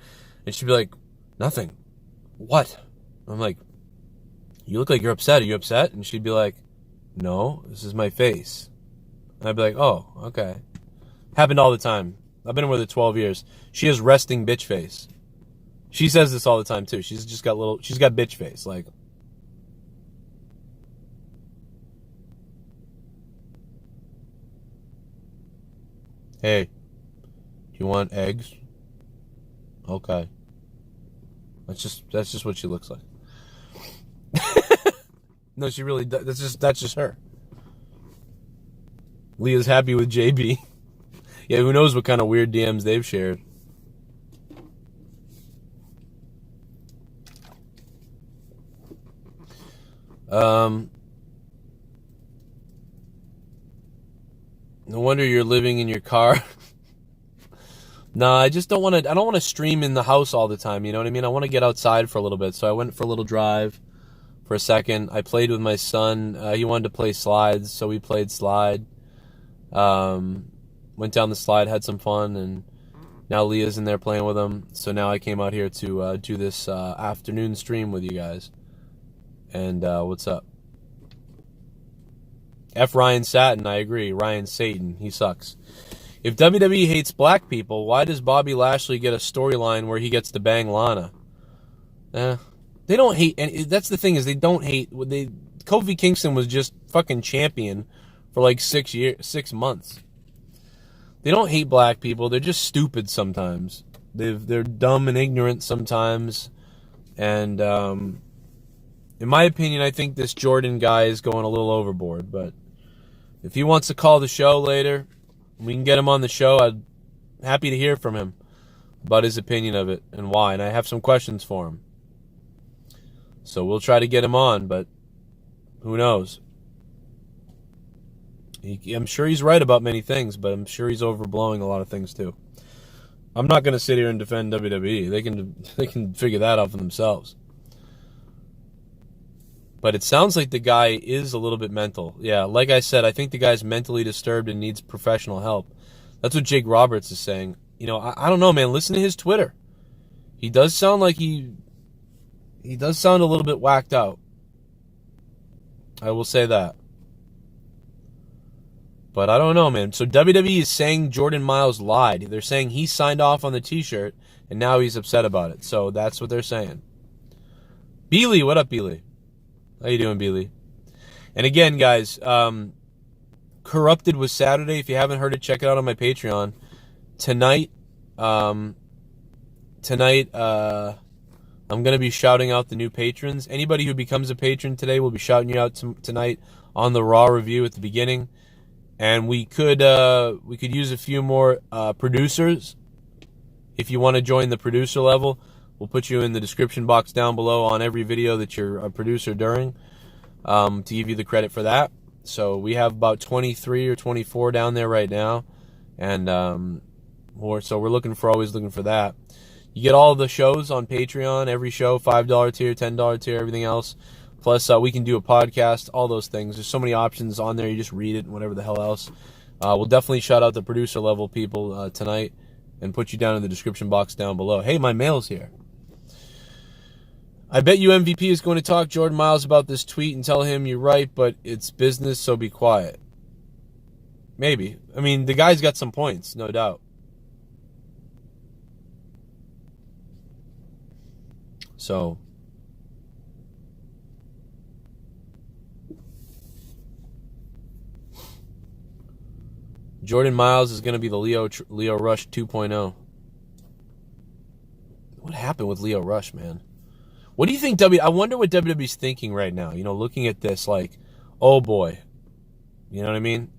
And she'd be like, nothing. What? I'm like, you look like you're upset. Are you upset? And she'd be like, no, this is my face. And I'd be like, oh, okay. Happened all the time. I've been with her 12 years. She has resting bitch face. She says this all the time, too. She's got bitch face. Like, hey, do you want eggs? Okay. That's just what she looks like. No, she really does. That's just her. Leah's happy with JB. Yeah, who knows what kind of weird DMs they've shared. No wonder you're living in your car. Nah, I just don't want to. I don't want to stream in the house all the time. You know what I mean? I want to get outside for a little bit. So I went for a little drive for a second. I played with my son. He wanted to play slides, so we played slide. Went down the slide, had some fun, and Now Leah's in there playing with him. So now I came out here to do this afternoon stream with you guys. And what's up? F. Ryan Satin, I agree. Ryan Satan, he sucks. If WWE hates black people, why does Bobby Lashley get a storyline where he gets to bang Lana? They don't hate, and that's the thing is they don't hate. Kofi Kingston was just fucking champion for like 6 months. They don't hate black people. They're just stupid sometimes. They're dumb and ignorant sometimes. And in my opinion, I think this Jordan guy is going a little overboard. But if he wants to call the show later, we can get him on the show. I'm happy to hear from him about his opinion of it and why. And I have some questions for him. So we'll try to get him on, but who knows? I'm sure he's right about many things, but I'm sure he's overblowing a lot of things too. I'm not going to sit here and defend WWE. They can figure that out for themselves. But it sounds like the guy is a little bit mental. Yeah, like I said, I think the guy's mentally disturbed and needs professional help. That's what Jake Roberts is saying. You know, I don't know, man. Listen to his Twitter. He does sound like he does sound a little bit whacked out. I will say that. But I don't know, man. So WWE is saying Jordan Myles lied. They're saying he signed off on the t-shirt, and now he's upset about it. So that's what they're saying. Beely, what up, Beely? How you doing, Beely? And again, guys, Corrupted was Saturday. If you haven't heard it, check it out on my Patreon. Tonight, I'm going to be shouting out the new patrons. Anybody who becomes a patron today will be shouting you out tonight on the Raw review at the beginning. And we could use a few more producers. If you want to join the producer level, we'll put you in the description box down below on every video that you're a producer during to give you the credit for that. So we have about 23 or 24 down there right now. And so we're always looking for that. You get all the shows on Patreon, every show, $5 tier, $10 tier, everything else. Plus, we can do a podcast, all those things. There's so many options on there. You just read it and whatever the hell else. We'll definitely shout out the producer level people tonight and put you down in the description box down below. Hey, my mail's here. I bet you MVP is going to talk Jordan Myles about this tweet and tell him you're right, but it's business, so be quiet. Maybe. I mean, the guy's got some points, no doubt. So Jordan Myles is going to be the Leo Rush 2.0. What happened with Leo Rush, man? What do you think I wonder what WWE's thinking right now, you know, looking at this like, oh boy. You know what I mean?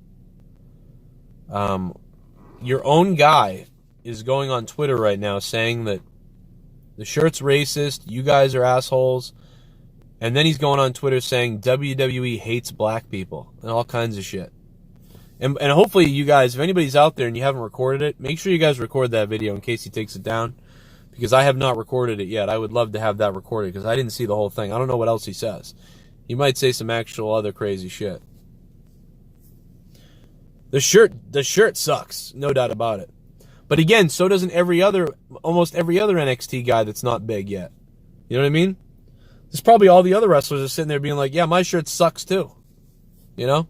Your own guy is going on Twitter right now saying that the shirt's racist, you guys are assholes, and then he's going on Twitter saying WWE hates black people and all kinds of shit. And hopefully you guys, if anybody's out there and you haven't recorded it, make sure you guys record that video in case he takes it down, because I have not recorded it yet. I would love to have that recorded because I didn't see the whole thing. I don't know what else he says. He might say some actual other crazy shit. The shirt sucks, no doubt about it. But again, so doesn't almost every other NXT guy that's not big yet. You know what I mean? There's probably all the other wrestlers are sitting there being like, yeah, my shirt sucks too. You know?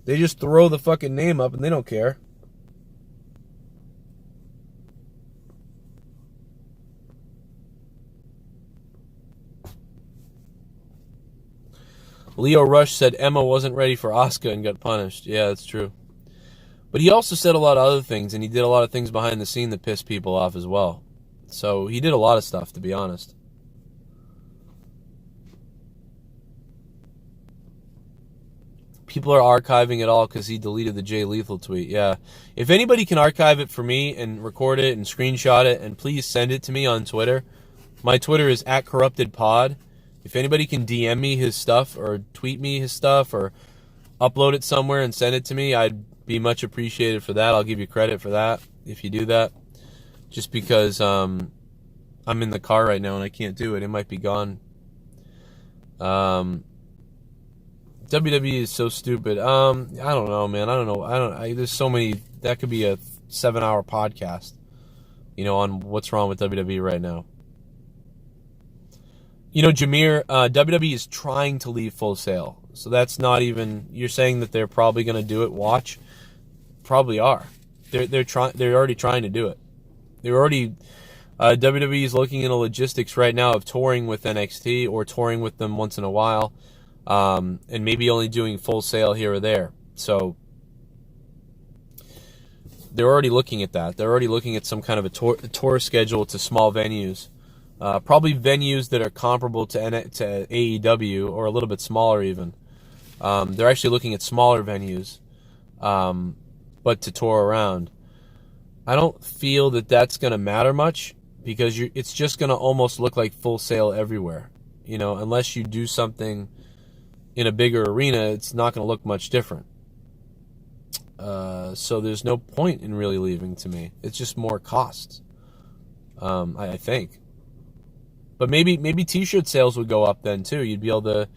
They just throw the fucking name up and they don't care. Leo Rush said Emma wasn't ready for Asuka and got punished. Yeah, that's true. But he also said a lot of other things, and he did a lot of things behind the scene that pissed people off as well. So he did a lot of stuff, to be honest. People are archiving it all because he deleted the Jay Lethal tweet. Yeah. If anybody can archive it for me and record it and screenshot it, and please send it to me on Twitter. My Twitter is @CorruptedPod. If anybody can DM me his stuff or tweet me his stuff or upload it somewhere and send it to me, I'd be much appreciated for that. I'll give you credit for that if you do that. Just because I'm in the car right now and I can't do it. It might be gone. WWE is so stupid. I don't know, man. I don't know. There's so many. That could be a 7-hour podcast. on what's wrong with WWE right now. Jameer, WWE is trying to leave Full Sail. So that's not even, you're saying that they're probably going to do it. Watch. Probably are. They're already trying to do it. They're already, WWE is looking into logistics right now of touring with NXT or touring with them once in a while, and maybe only doing Full Sail here or there. So they're already looking at that. They're already looking at some kind of a tour schedule to small venues. Probably venues that are comparable to AEW or a little bit smaller even. They're actually looking at smaller venues, but to tour around. I don't feel that that's going to matter much because it's just going to almost look like Full Sail everywhere. Unless you do something in a bigger arena, it's not going to look much different. So there's no point in really leaving to me. It's just more costs, I think. But maybe T-shirt sales would go up then too. You'd be able to,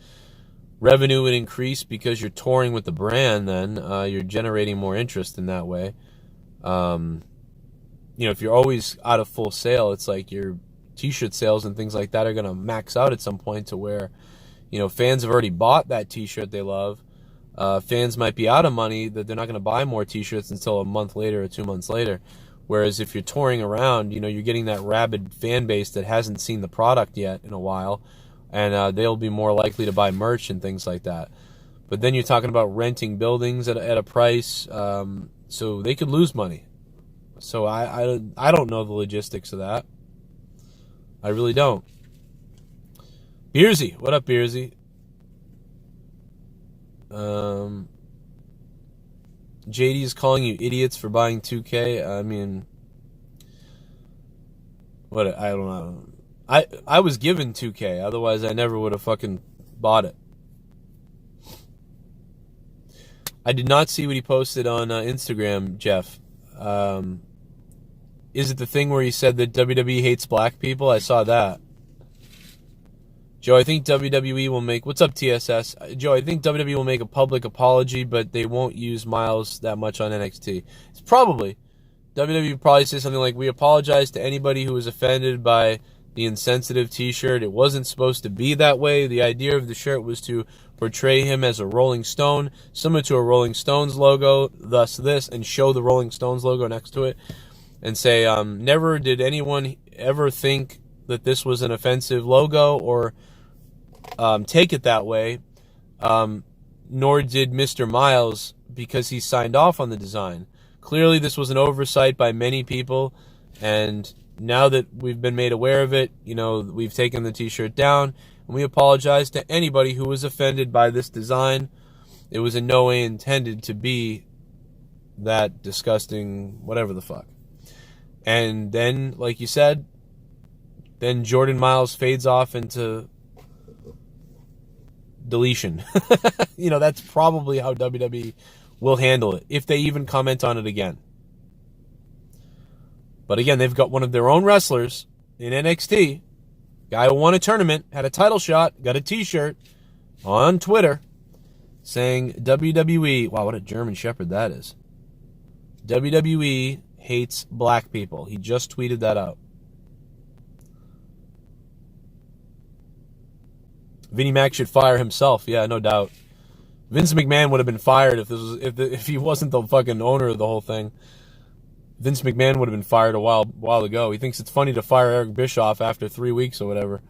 revenue would increase because you're touring with the brand. Then you're generating more interest in that way. If you're always out of Full Sail, it's like your T-shirt sales and things like that are going to max out at some point to where, fans have already bought that T-shirt they love. Fans might be out of money that they're not going to buy more T-shirts until a month later or 2 months later. Whereas if you're touring around, you're getting that rabid fan base that hasn't seen the product yet in a while, and they'll be more likely to buy merch and things like that. But then you're talking about renting buildings at a price, so they could lose money. So I don't know the logistics of that. I really don't. Beersy, what up, Beersy? JD is calling you idiots for buying 2K. I mean, I don't know. I was given 2K. Otherwise, I never would have fucking bought it. I did not see what he posted on Instagram, Jeff. Is it the thing where he said that WWE hates black people? I saw that. Joe, I think WWE will make... What's up, TSS? Joe, I think WWE will make a public apology, but they won't use Myles that much on NXT. It's probably. WWE will probably say something like, we apologize to anybody who was offended by the insensitive t-shirt. It wasn't supposed to be that way. The idea of the shirt was to portray him as a Rolling Stone, similar to a Rolling Stones logo, thus this, and show the Rolling Stones logo next to it, and say, never did anyone ever think that this was an offensive logo or take it that way, nor did Mr. Myles, because he signed off on the design. Clearly this was an oversight by many people, and now that we've been made aware of it, we've taken the t-shirt down, and we apologize to anybody who was offended by this design. It was in no way intended to be that disgusting, whatever the fuck. And then, like you said, then Jordan Myles fades off into deletion. That's probably how WWE will handle it, if they even comment on it again. But again, they've got one of their own wrestlers in NXT, guy who won a tournament, had a title shot, got a t-shirt on Twitter saying WWE, wow, what a German Shepherd that is. WWE hates black people. He just tweeted that out. Vinnie Mac should fire himself. Yeah, no doubt. Vince McMahon would have been fired if he wasn't the fucking owner of the whole thing. Vince McMahon would have been fired a while ago. He thinks it's funny to fire Eric Bischoff after 3 weeks or whatever.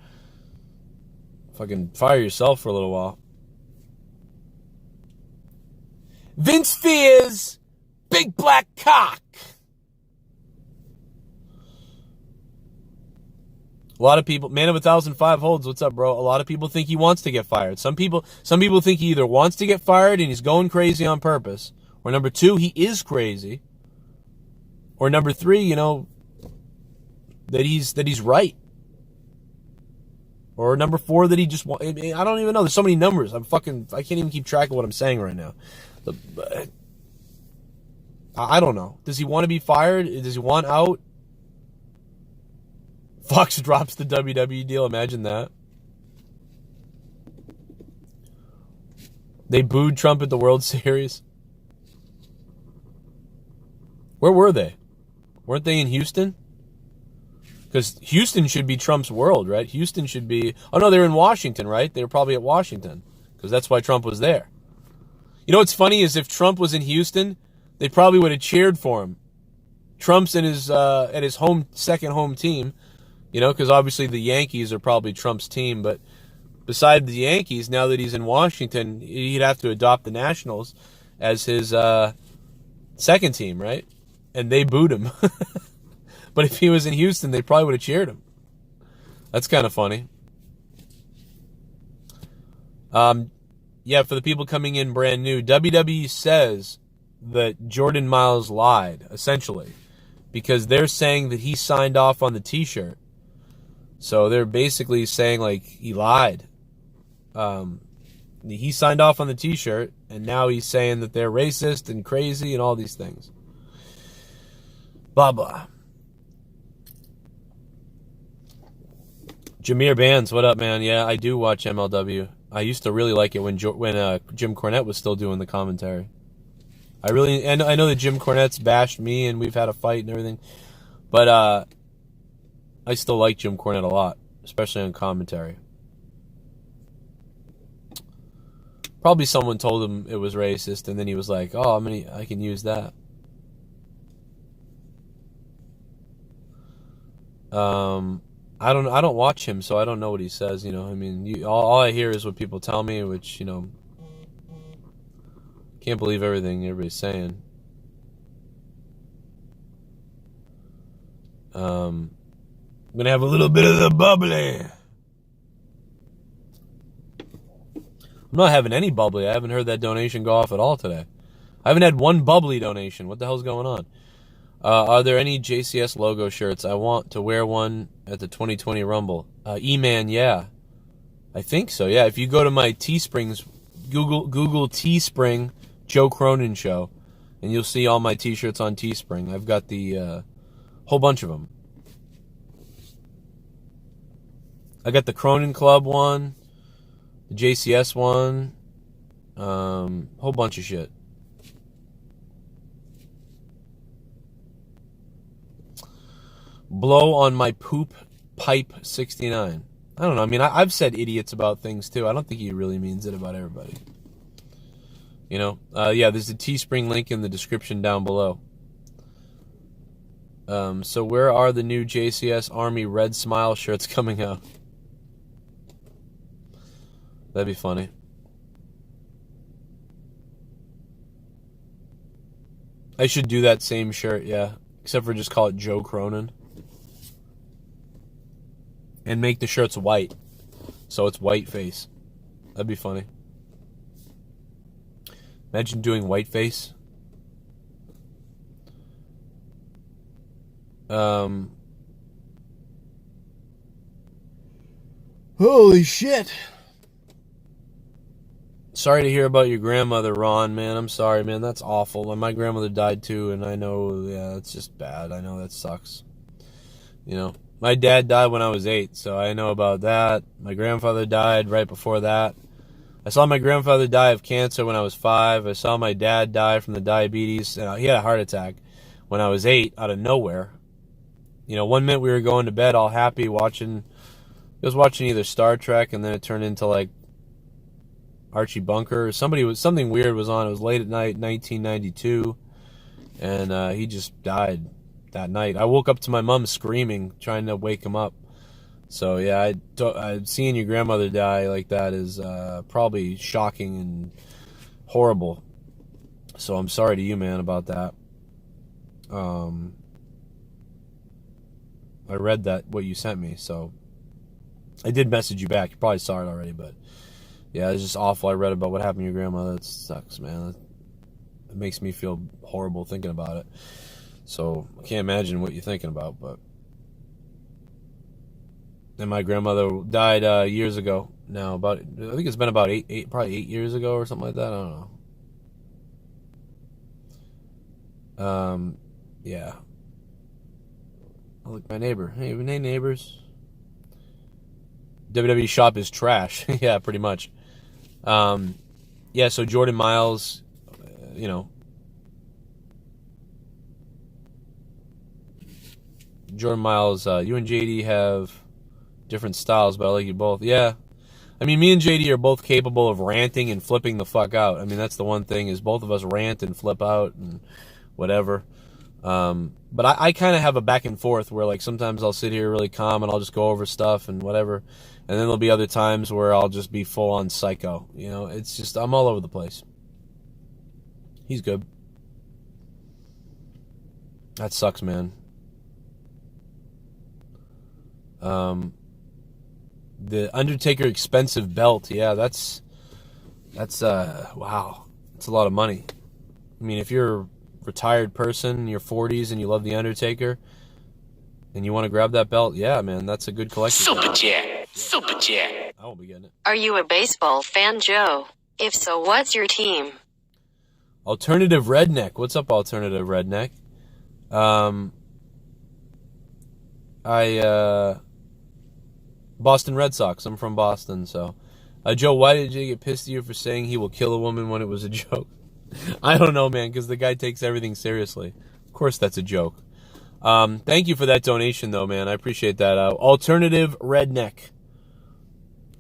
Fucking fire yourself for a little while. Vince fears big black cock. A lot of people, man of 1,005 holds, what's up, bro? A lot of people think he wants to get fired. Some people think he either wants to get fired and he's going crazy on purpose, or number two, he is crazy, or number three, that he's right, or number four, that he just I don't even know. There's so many numbers. I can't even keep track of what I'm saying right now. I don't know. Does he want to be fired? Does he want out? Fox drops the WWE deal. Imagine that. They booed Trump at the World Series. Where were they? Weren't they in Houston? Because Houston should be Trump's world, right? Houston should be... Oh, no, they're in Washington, right? They were probably at Washington. Because that's why Trump was there. You know what's funny is if Trump was in Houston, they probably would have cheered for him. Trump's in his at his second home team, you know, because obviously the Yankees are probably Trump's team. But beside the Yankees, now that he's in Washington, he'd have to adopt the Nationals as his second team, right? And they booed him. But if he was in Houston, they probably would have cheered him. That's kind of funny. Yeah, for the people coming in brand new, WWE says that Jordan Myles lied, essentially, because they're saying that he signed off on the T-shirt. So they're basically saying, like, he lied. He signed off on the T-shirt, and now he's saying that they're racist and crazy and all these things. Blah, blah. Jameer Bands, what up, man? Yeah, I do watch MLW. I used to really like it when Jim Cornette was still doing the commentary. I know that Jim Cornette's bashed me and we've had a fight and everything, but I still like Jim Cornette a lot, especially on commentary. Probably someone told him it was racist, and then he was like, "Oh, I can use that." I don't watch him, so I don't know what he says, you know. I mean, all I hear is what people tell me, which, you know, can't believe everything everybody's saying. I'm going to have a little bit of the bubbly. I'm not having any bubbly. I haven't heard that donation go off at all today. I haven't had one bubbly donation. What the hell's going on? Are there any JCS logo shirts? I want to wear one at the 2020 Rumble. E-Man, yeah. I think so, yeah. If you go to my Teesprings, Google Teespring Joe Cronin Show, and you'll see all my T-shirts on Teespring. I've got the whole bunch of them. I got the Cronin Club one, the JCS one, whole bunch of shit. Blow on my poop pipe 69. I don't know. I mean, I've said idiots about things too. I don't think he really means it about everybody. You know? Yeah, there's a Teespring link in the description down below. So where are the new JCS Army Red Smile shirts coming out? That'd be funny. I should do that same shirt, yeah. Except for just call it Joe Cronin. And make the shirts white. So it's white face. That'd be funny. Imagine doing white face. Holy shit. Sorry to hear about your grandmother, Ron, man. I'm sorry, man. That's awful. And my grandmother died too, and I know, yeah, it's just bad. I know that sucks. You know, my dad died when I was 8, so I know about that. My grandfather died right before that. I saw my grandfather die of cancer when I was 5. I saw my dad die from the diabetes. He had a heart attack when I was 8 out of nowhere. You know, one minute we were going to bed all happy watching, I was watching either Star Trek, and then it turned into like Archie Bunker. Something weird was on. It was late at night, 1992, and he just died that night. I woke up to my mom screaming, trying to wake him up. So yeah, seeing your grandmother die like that is probably shocking and horrible. So I'm sorry to you, man, about that. I read that, what you sent me, so I did message you back. You probably saw it already, but yeah, it's just awful. I read about what happened to your grandmother. It sucks, man. It makes me feel horrible thinking about it. So I can't imagine what you're thinking about, but. And my grandmother died years ago now. I think it's been about probably 8 years ago or something like that. I don't know. Yeah. Oh, look, my neighbor. Hey, neighbors. WWE shop is trash. Yeah, pretty much. Yeah, so Jordan Myles, Jordan Myles, you and JD have different styles, but I like you both. Yeah. I mean, me and JD are both capable of ranting and flipping the fuck out. I mean, that's the one thing, is both of us rant and flip out and whatever. But I kind of have a back and forth where, like, sometimes I'll sit here really calm and I'll just go over stuff and whatever. And then there'll be other times where I'll just be full on psycho. You know, it's just, I'm all over the place. He's good. That sucks, man. The Undertaker expensive belt, yeah, that's wow, that's a lot of money. I mean, if you're a retired person in your 40s and you love the Undertaker and you want to grab that belt, yeah, man, that's a good collection. Super Chat, Super Chat. I won't be getting it. Are you a baseball fan, Joe? If so, what's your team? Alternative Redneck. What's up, Alternative Redneck? Boston Red Sox. I'm from Boston, so. Joe, why did Jay get pissed at you for saying he will kill a woman when it was a joke? I don't know, man, because the guy takes everything seriously. Of course that's a joke. Thank you for that donation, though, man. I appreciate that. Alternative Redneck.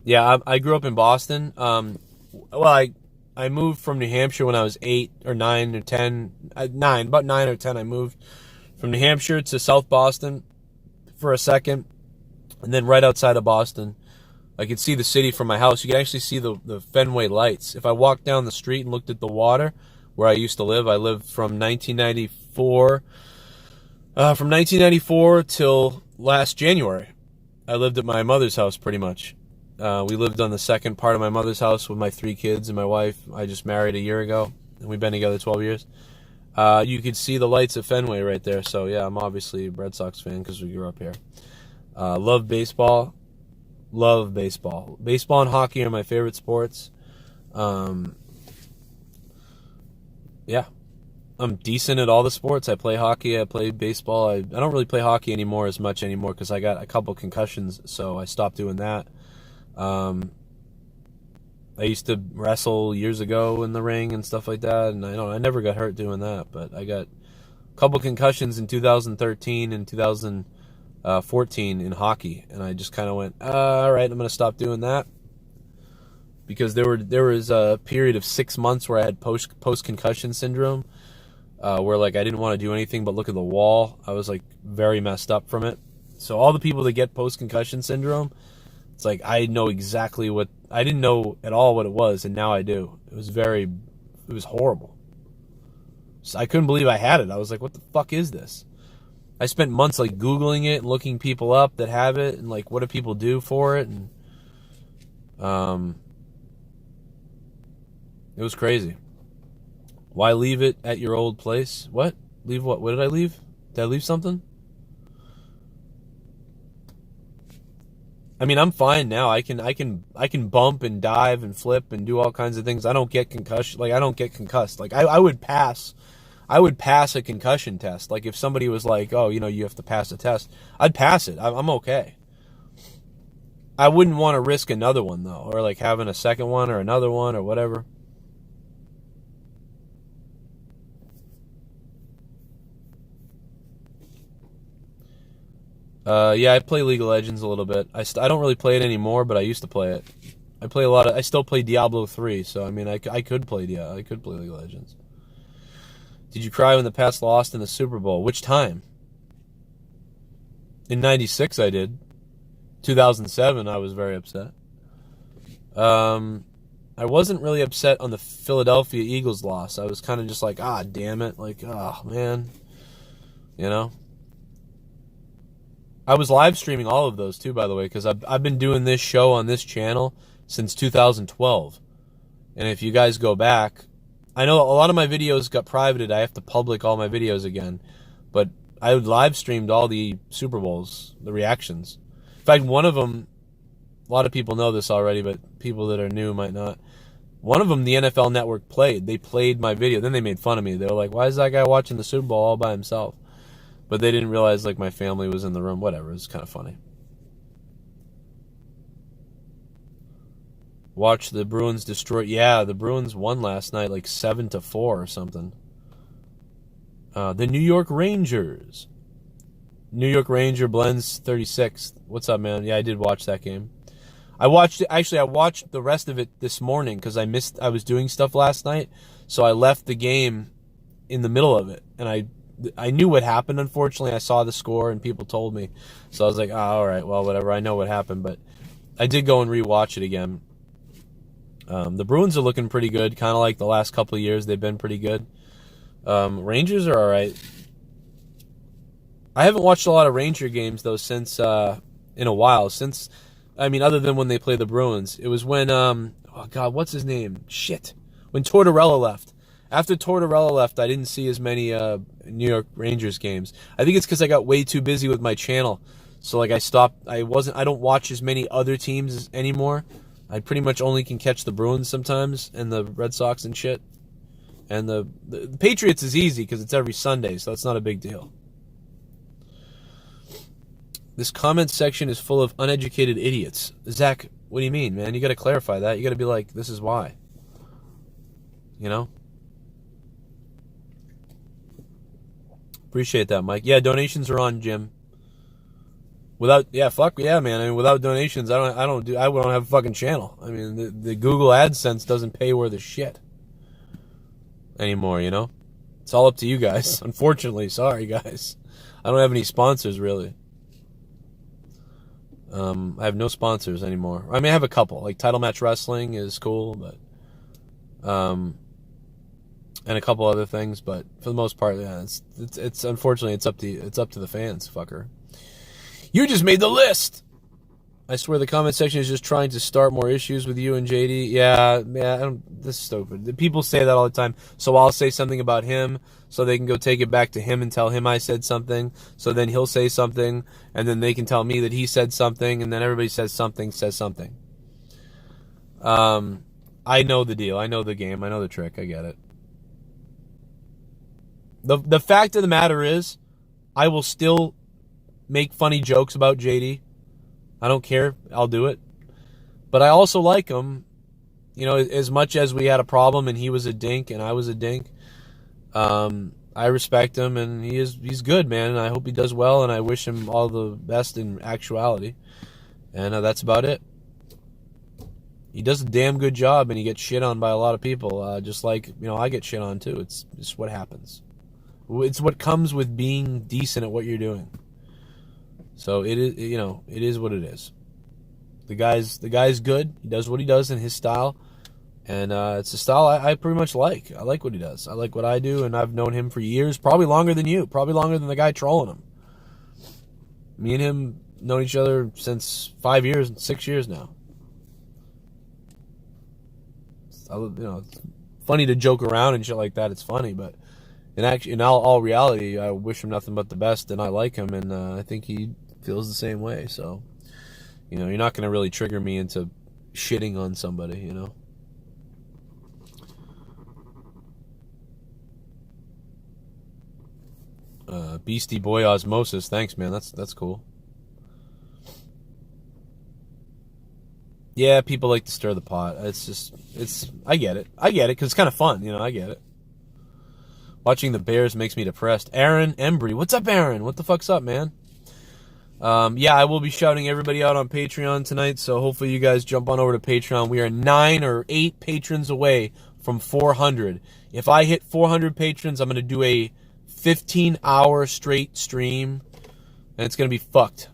Yeah, I grew up in Boston. Well, I moved from New Hampshire when I was 8 or 9 or 10. About 9 or 10, I moved from New Hampshire to South Boston for a second. And then right outside of Boston, I could see the city from my house. You could actually see the Fenway lights. If I walked down the street and looked at the water where I used to live, I lived from 1994 till last January. I lived at my mother's house pretty much. We lived on the second part of my mother's house with my 3 kids and my wife. I just married a year ago, and we've been together 12 years. You could see the lights of Fenway right there. So, yeah, I'm obviously a Red Sox fan because we grew up here. Love baseball. Love baseball. Baseball and hockey are my favorite sports. Yeah. I'm decent at all the sports. I play hockey. I play baseball. I don't really play hockey anymore as much anymore because I got a couple concussions, so I stopped doing that. I used to wrestle years ago in the ring and stuff like that, and I never got hurt doing that, but I got a couple concussions in 2013 and 2014 in hockey, and I just kind of went, all right, I'm going to stop doing that, because there was a period of 6 months where I had post-concussion syndrome, where, like, I didn't want to do anything but look at the wall. I was, like, very messed up from it. So all the people that get post-concussion syndrome, it's like I know exactly what, I didn't know at all what it was, and now I do. It was horrible. So I couldn't believe I had it. I was like, what the fuck is this? I spent months, like, Googling it and looking people up that have it, and, like, what do people do for it, and it was crazy. Why leave it at your old place? What? Leave what? What did I leave? Did I leave something? I mean, I'm fine now. I can bump and dive and flip and do all kinds of things. I don't get concussion. Like, I don't get concussed. Like, I would pass a concussion test. Like, if somebody was like, oh, you have to pass a test, I'd pass it. I'm okay. I wouldn't want to risk another one, though, or like having a second one or another one or whatever. Yeah, I play League of Legends a little bit. I don't really play it anymore, but I used to play it. I still play Diablo 3, so I mean, I could play League of Legends. Did you cry when the Pats lost in the Super Bowl? Which time? In 96 I did. 2007 I was very upset. I wasn't really upset on the Philadelphia Eagles loss. I was kind of just like, damn it. Like, oh, man. I was live streaming all of those too, by the way, because I've been doing this show on this channel since 2012. And if you guys go back, I know a lot of my videos got privated. I have to public all my videos again. But I live streamed all the Super Bowls, the reactions. In fact, one of them, a lot of people know this already, but people that are new might not. One of them, the NFL Network played. They played my video. Then they made fun of me. They were like, why is that guy watching the Super Bowl all by himself? But they didn't realize, like, my family was in the room. Whatever. It was kind of funny. Watch the Bruins destroy. Yeah, the Bruins won last night, like 7-4 or something. The New York Rangers. New York Ranger Blends 36. What's up, man? Yeah, I did watch that game. I watched the rest of it this morning because I was doing stuff last night, so I left the game in the middle of it, and I knew what happened. Unfortunately, I saw the score and people told me, so I was like, all right, well, whatever. I know what happened, but I did go and rewatch it again. The Bruins are looking pretty good, kind of like the last couple of years. They've been pretty good. Rangers are all right. I haven't watched a lot of Ranger games though since in a while. Other than when they play the Bruins. It was when oh God, what's his name? Shit. When Tortorella left. After Tortorella left, I didn't see as many New York Rangers games. I think it's because I got way too busy with my channel. So like I stopped. I don't watch as many other teams anymore. I pretty much only can catch the Bruins sometimes and the Red Sox and shit. And the Patriots is easy because it's every Sunday, so that's not a big deal. This comment section is full of uneducated idiots. Zach, what do you mean, man? You got to clarify that. You got to be like, this is why. You know? Appreciate that, Mike. Yeah, donations are on, Jim. Without donations, I don't have a fucking channel. I mean, the Google AdSense doesn't pay worth a shit anymore, you know? It's all up to you guys. Unfortunately, sorry guys. I don't have any sponsors really. I have no sponsors anymore. I mean, I have a couple. Like Title Match Wrestling is cool, but and a couple other things, but for the most part, yeah, it's unfortunately it's up to the fans, fucker. You just made the list. I swear the comment section is just trying to start more issues with you and JD. Yeah, this is stupid. People say that all the time. So I'll say something about him, so they can go take it back to him and tell him I said something. So then he'll say something, and then they can tell me that he said something, and then everybody says something. I know the deal. I know the game. I know the trick. I get it. The fact of the matter is, I will still make funny jokes about JD. I don't care. I'll do it. But I also like him. You know, as much as we had a problem and he was a dink and I was a dink, I respect him and he's good, man. And I hope he does well and I wish him all the best in actuality. And that's about it. He does a damn good job and he gets shit on by a lot of people. Just like, you know, I get shit on too. It's just what happens. It's what comes with being decent at what you're doing. So it is, you know, it is what it is. The guy's good. He does what he does in his style, and it's a style I pretty much like. I like what he does. I like what I do, and I've known him for years, probably longer than you, probably longer than the guy trolling him. Me and him known each other since 5 years, 6 years now. You know, it's funny to joke around and shit like that. It's funny, but in all reality, I wish him nothing but the best, and I like him, and I think he feels the same way. So, you know, you're not going to really trigger me into shitting on somebody, you know. Beastie Boy Osmosis, thanks, man. That's cool. Yeah, people like to stir the pot. I get it because it's kind of fun, you know. I get it. Watching the Bears makes me depressed. Aaron Embry, what's up, Aaron? What the fuck's up, man? Yeah, I will be shouting everybody out on Patreon tonight, so hopefully you guys jump on over to Patreon. We are 9 or 8 patrons away from 400. If I hit 400 patrons, I'm going to do a 15-hour straight stream, and it's going to be fucked.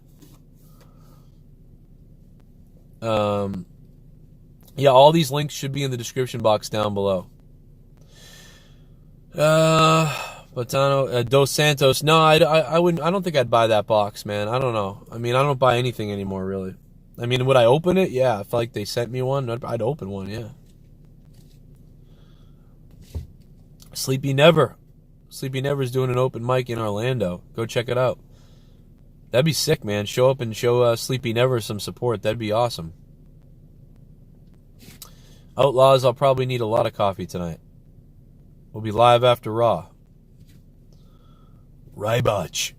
Yeah, all these links should be in the description box down below. Botano, Dos Santos. No, I wouldn't. I don't think I'd buy that box, man. I don't know. I mean, I don't buy anything anymore, really. I mean, would I open it? Yeah, I feel like they sent me one. I'd open one, yeah. Sleepy Never. Sleepy Never's doing an open mic in Orlando. Go check it out. That'd be sick, man. Show up and show Sleepy Never some support. That'd be awesome. Outlaws, I'll probably need a lot of coffee tonight. We'll be live after Raw. Rybach.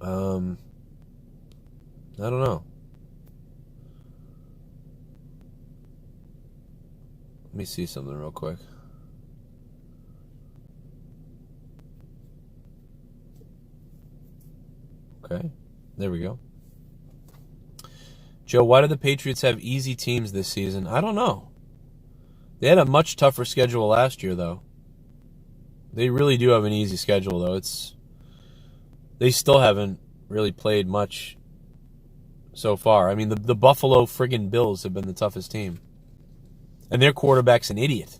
I don't know. Let me see something real quick. Okay, there we go. Joe, why do the Patriots have easy teams this season? I don't know. They had a much tougher schedule last year, though. They really do have an easy schedule, though. They still haven't really played much so far. I mean, the Buffalo friggin' Bills have been the toughest team. And their quarterback's an idiot.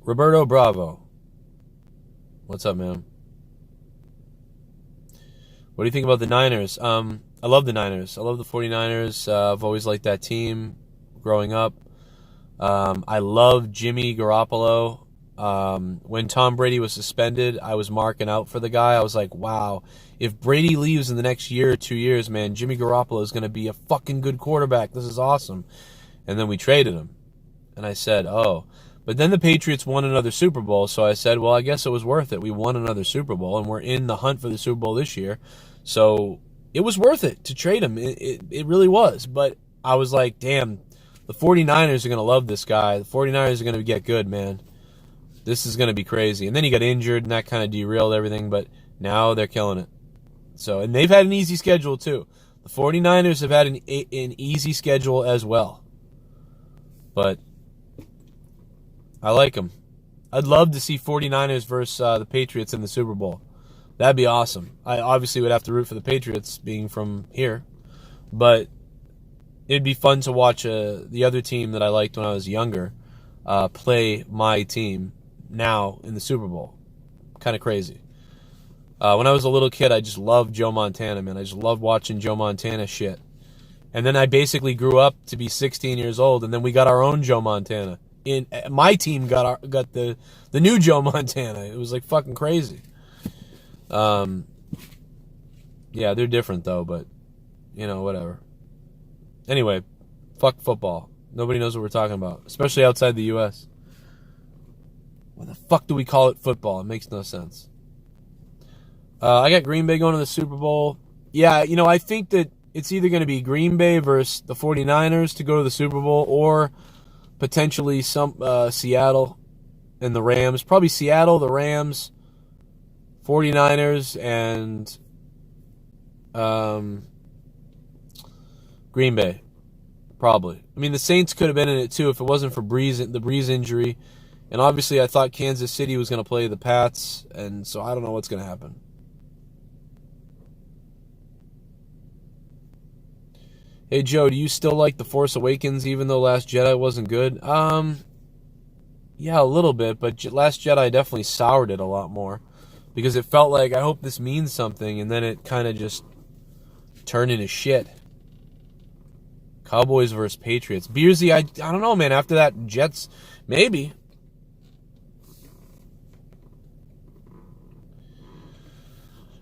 Roberto Bravo. What's up, man? What do you think about the Niners? I love the Niners. I love the 49ers. I've always liked that team growing up. I love Jimmy Garoppolo. When Tom Brady was suspended, I was marking out for the guy. I was like, wow, if Brady leaves in the next year or 2 years, man, Jimmy Garoppolo is going to be a fucking good quarterback. This is awesome. And then we traded him. And I said, oh. But then the Patriots won another Super Bowl, so I said, well, I guess it was worth it. We won another Super Bowl, and we're in the hunt for the Super Bowl this year. So it was worth it to trade him. It really was. But I was like, damn, the 49ers are going to love this guy. The 49ers are going to get good, man. This is going to be crazy. And then he got injured, and that kind of derailed everything. But now they're killing it. So, and they've had an easy schedule, too. The 49ers have had an easy schedule as well. But I like them. I'd love to see 49ers versus the Patriots in the Super Bowl. That'd be awesome. I obviously would have to root for the Patriots, being from here. But it'd be fun to watch the other team that I liked when I was younger play my team now in the Super Bowl. Kind of crazy. When I was a little kid, I just loved Joe Montana, man. I just loved watching Joe Montana shit. And then I basically grew up to be 16 years old, and then we got our own Joe Montana. My team got the new Joe Montana. It was like fucking crazy. Yeah, they're different though, but you know, whatever. Anyway, fuck football. Nobody knows what we're talking about, especially outside the U.S. Why the fuck do we call it football? It makes no sense. I got Green Bay going to the Super Bowl. Yeah, you know, I think that it's either going to be Green Bay versus the 49ers to go to the Super Bowl, or potentially some Seattle and the Rams. Probably Seattle, the Rams, 49ers, and Green Bay. Probably. I mean, the Saints could have been in it too if it wasn't for the Breeze injury. And obviously I thought Kansas City was going to play the Pats, and so I don't know what's going to happen. Hey, Joe, do you still like The Force Awakens even though Last Jedi wasn't good? Yeah, a little bit, but Last Jedi definitely soured it a lot more. Because it felt like, I hope this means something, and then it kind of just turned into shit. Cowboys versus Patriots. Beersy, I don't know, man. After that, Jets, maybe.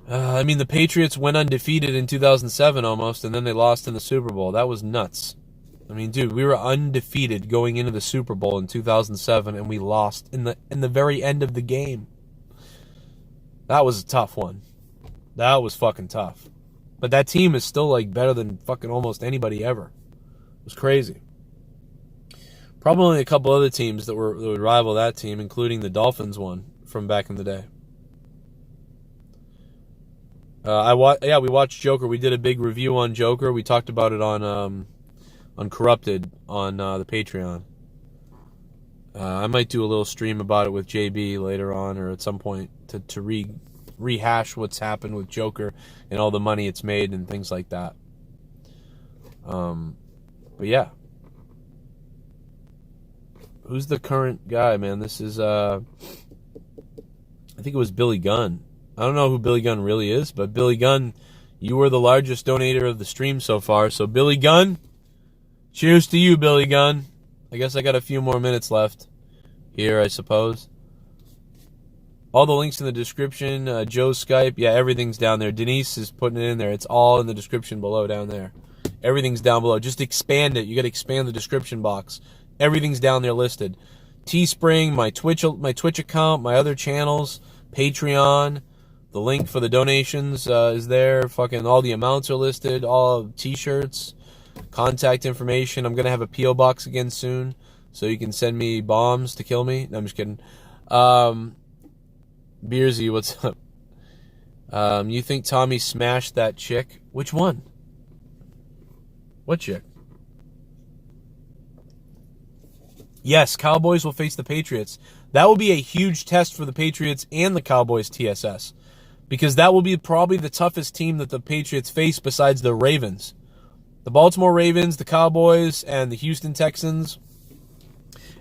I mean, the Patriots went undefeated in 2007 almost, and then they lost in the Super Bowl. That was nuts. I mean, dude, we were undefeated going into the Super Bowl in 2007, and we lost in the very end of the game. That was a tough one. That was fucking tough. But that team is still, like, better than fucking almost anybody ever. It was crazy. Probably only a couple other teams that would rival that team, including the Dolphins one from back in the day. We watched Joker. We did a big review on Joker. We talked about it on Corrupted on the Patreon. I might do a little stream about it with JB later on, or at some point to rehash what's happened with Joker and all the money it's made and things like that. But yeah, who's the current guy, man? This is I think it was Billy Gunn. I don't know who Billy Gunn really is, but Billy Gunn, you were the largest donator of the stream so far. So Billy Gunn, cheers to you, Billy Gunn. I guess I got a few more minutes left here, I suppose. All the links in the description. Joe's Skype, yeah, everything's down there. Denise is putting it in there. It's all in the description below down there. Everything's down below. Just expand it. You got to expand the description box. Everything's down there listed. Teespring, my Twitch account, my other channels, Patreon, The link for the donations is there. Fucking all the amounts are listed. All T-shirts, contact information. I'm gonna have a PO box again soon, so you can send me bombs to kill me. No, I'm just kidding. Beersy, what's up? You think Tommy smashed that chick? Which one? What chick? Yes, Cowboys will face the Patriots. That will be a huge test for the Patriots and the Cowboys TSS. Because that will be probably the toughest team that the Patriots face besides the Ravens. The Baltimore Ravens, the Cowboys, and the Houston Texans.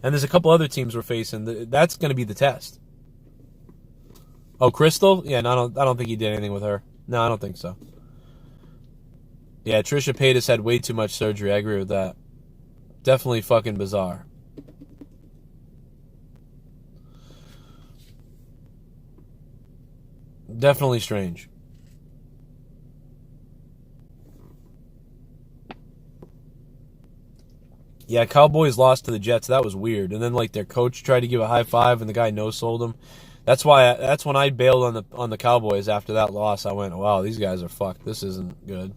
And there's a couple other teams we're facing. That's going to be the test. Oh, Crystal? Yeah, no, I don't think he did anything with her. No, I don't think so. Yeah, Trisha Paytas had way too much surgery. I agree with that. Definitely fucking bizarre. Definitely strange. Yeah, Cowboys lost to the Jets. That was weird. And then like their coach tried to give a high five, and the guy no-sold him. That's when I bailed on the Cowboys after that loss. I went, wow, these guys are fucked. This isn't good.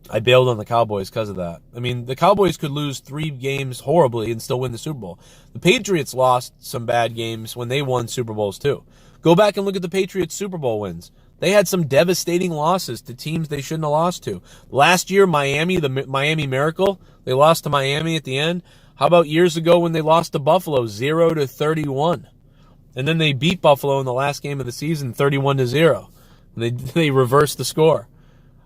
I bailed on the Cowboys because of that. I mean, the Cowboys could lose 3 games horribly and still win the Super Bowl. The Patriots lost some bad games when they won Super Bowls too. Go back and look at the Patriots Super Bowl wins. They had some devastating losses to teams they shouldn't have lost to. Last year, Miami, the Miami Miracle, they lost to Miami at the end. How about years ago when they lost to Buffalo 0-31? And then they beat Buffalo in the last game of the season 31-0. And they reversed the score.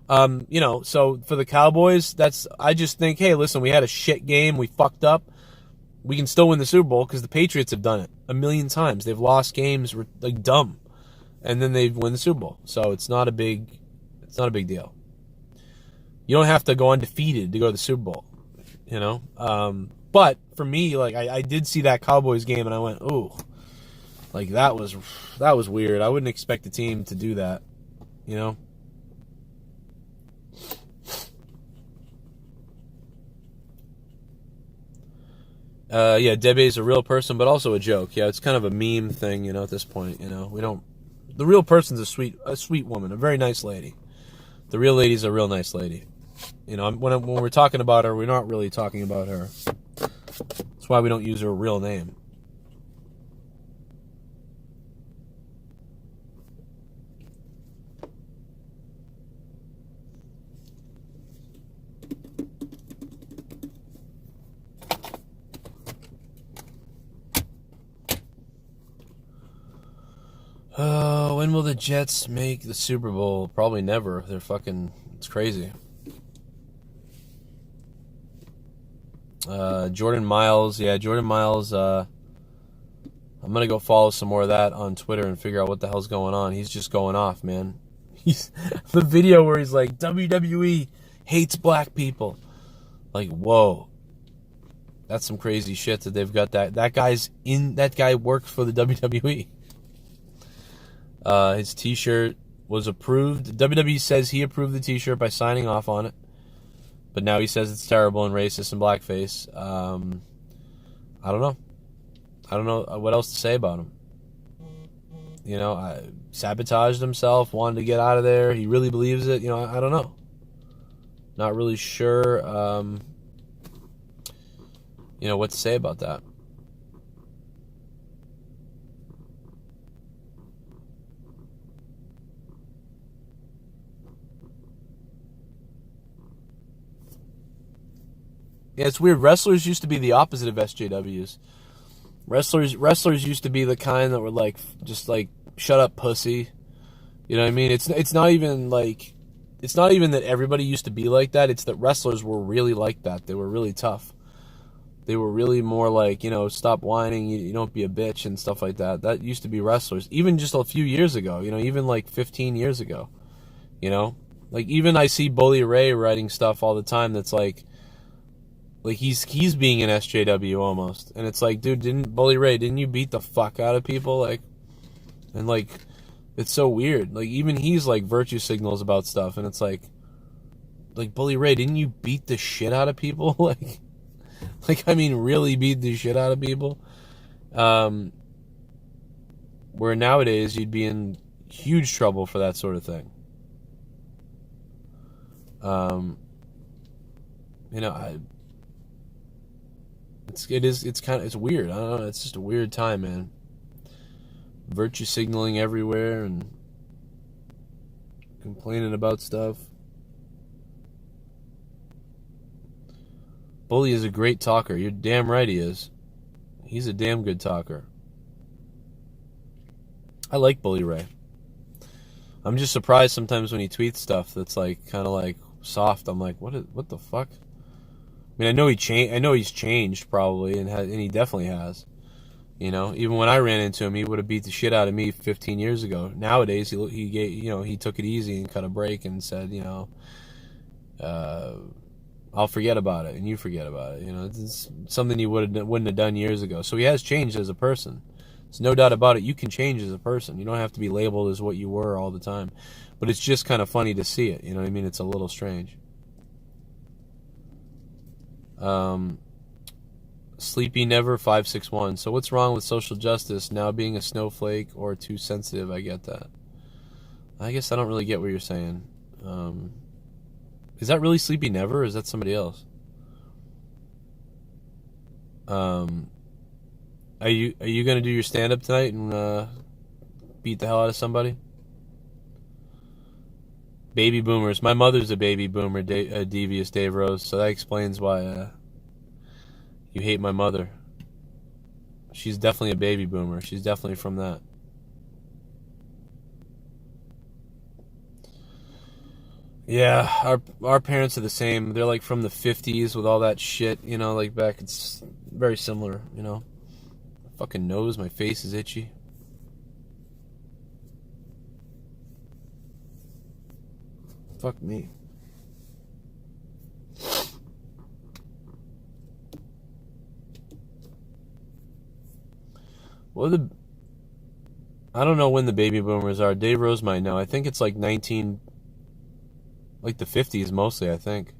So for the Cowboys, I just think, hey, listen, we had a shit game. We fucked up. We can still win the Super Bowl because the Patriots have done it a million times. They've lost games like dumb, and then they win the Super Bowl. So it's not a big deal. You don't have to go undefeated to go to the Super Bowl, you know. But for me, like I did see that Cowboys game, and I went, ooh, like that was weird. I wouldn't expect a team to do that, you know. Yeah, Debbie's a real person, but also a joke. Yeah, it's kind of a meme thing, you know, at this point, you know. The real person's a sweet woman, a very nice lady. The real lady's a real nice lady. You know, when we're talking about her, we're not really talking about her. That's why we don't use her real name. When will the Jets make the Super Bowl? Probably never. It's crazy. Jordan Myles. Yeah, Jordan Myles. I'm going to go follow some more of that on Twitter and figure out what the hell's going on. He's just going off, man. The video where he's like, WWE hates black people. Like, whoa. That's some crazy shit that they've got that. That guy worked for the WWE. His t-shirt was approved. WWE says he approved the t-shirt by signing off on it. But now he says it's terrible and racist and blackface. I don't know. I don't know what else to say about him. You know, sabotaged himself, wanted to get out of there. He really believes it. You know, I don't know. Not really sure, you know, what to say about that. Yeah, it's weird. Wrestlers used to be the opposite of SJWs. Wrestlers used to be the kind that were like, just like, shut up, pussy. You know what I mean? It's not even that everybody used to be like that. It's that wrestlers were really like that. They were really tough. They were really more like, you know, stop whining, you don't be a bitch and stuff like that. That used to be wrestlers. Even just a few years ago, you know, even like 15 years ago. You know? Like, even I see Bully Ray writing stuff all the time that's like he's being an SJW almost. And it's like, dude, Bully Ray, didn't you beat the fuck out of people? Like, and like, it's so weird. Like, even he's like virtue signals about stuff, and it's like Bully Ray, didn't you beat the shit out of people? like I mean, really beat the shit out of people. Where nowadays you'd be in huge trouble for that sort of thing. It's weird. I don't know. It's just a weird time, man. Virtue signaling everywhere and complaining about stuff. Bully is a great talker. You're damn right he is. He's a damn good talker. I like Bully Ray. I'm just surprised sometimes when he tweets stuff that's like kind of like soft. I'm like, what the fuck? I mean, I know he's changed probably, and he definitely has. Even when I ran into him, he would have beat the shit out of me 15 years ago. Nowadays, he took it easy and cut a break and said, I'll forget about it, and you forget about it. It's something he wouldn't have done years ago. So he has changed as a person. There's no doubt about it. You can change as a person. You don't have to be labeled as what you were all the time. But it's just kind of funny to see it. You know what I mean? It's a little strange. Sleepy Never 561. So what's wrong with social justice now being a snowflake or too sensitive? I get that. I guess I don't really get what you're saying. Is that really Sleepy Never, or is that somebody else? Are you gonna do your stand up tonight and beat the hell out of somebody? Baby boomers. My mother's a baby boomer, devious Dave Rose, so that explains why you hate my mother. She's definitely a baby boomer. She's definitely from that. Yeah, our parents are the same. They're like from the 50s with all that shit, like back. It's very similar, Fucking nose, my face is itchy. Fuck me. I don't know when the baby boomers are. Dave Rose might know. I think it's like the 50s mostly, I think.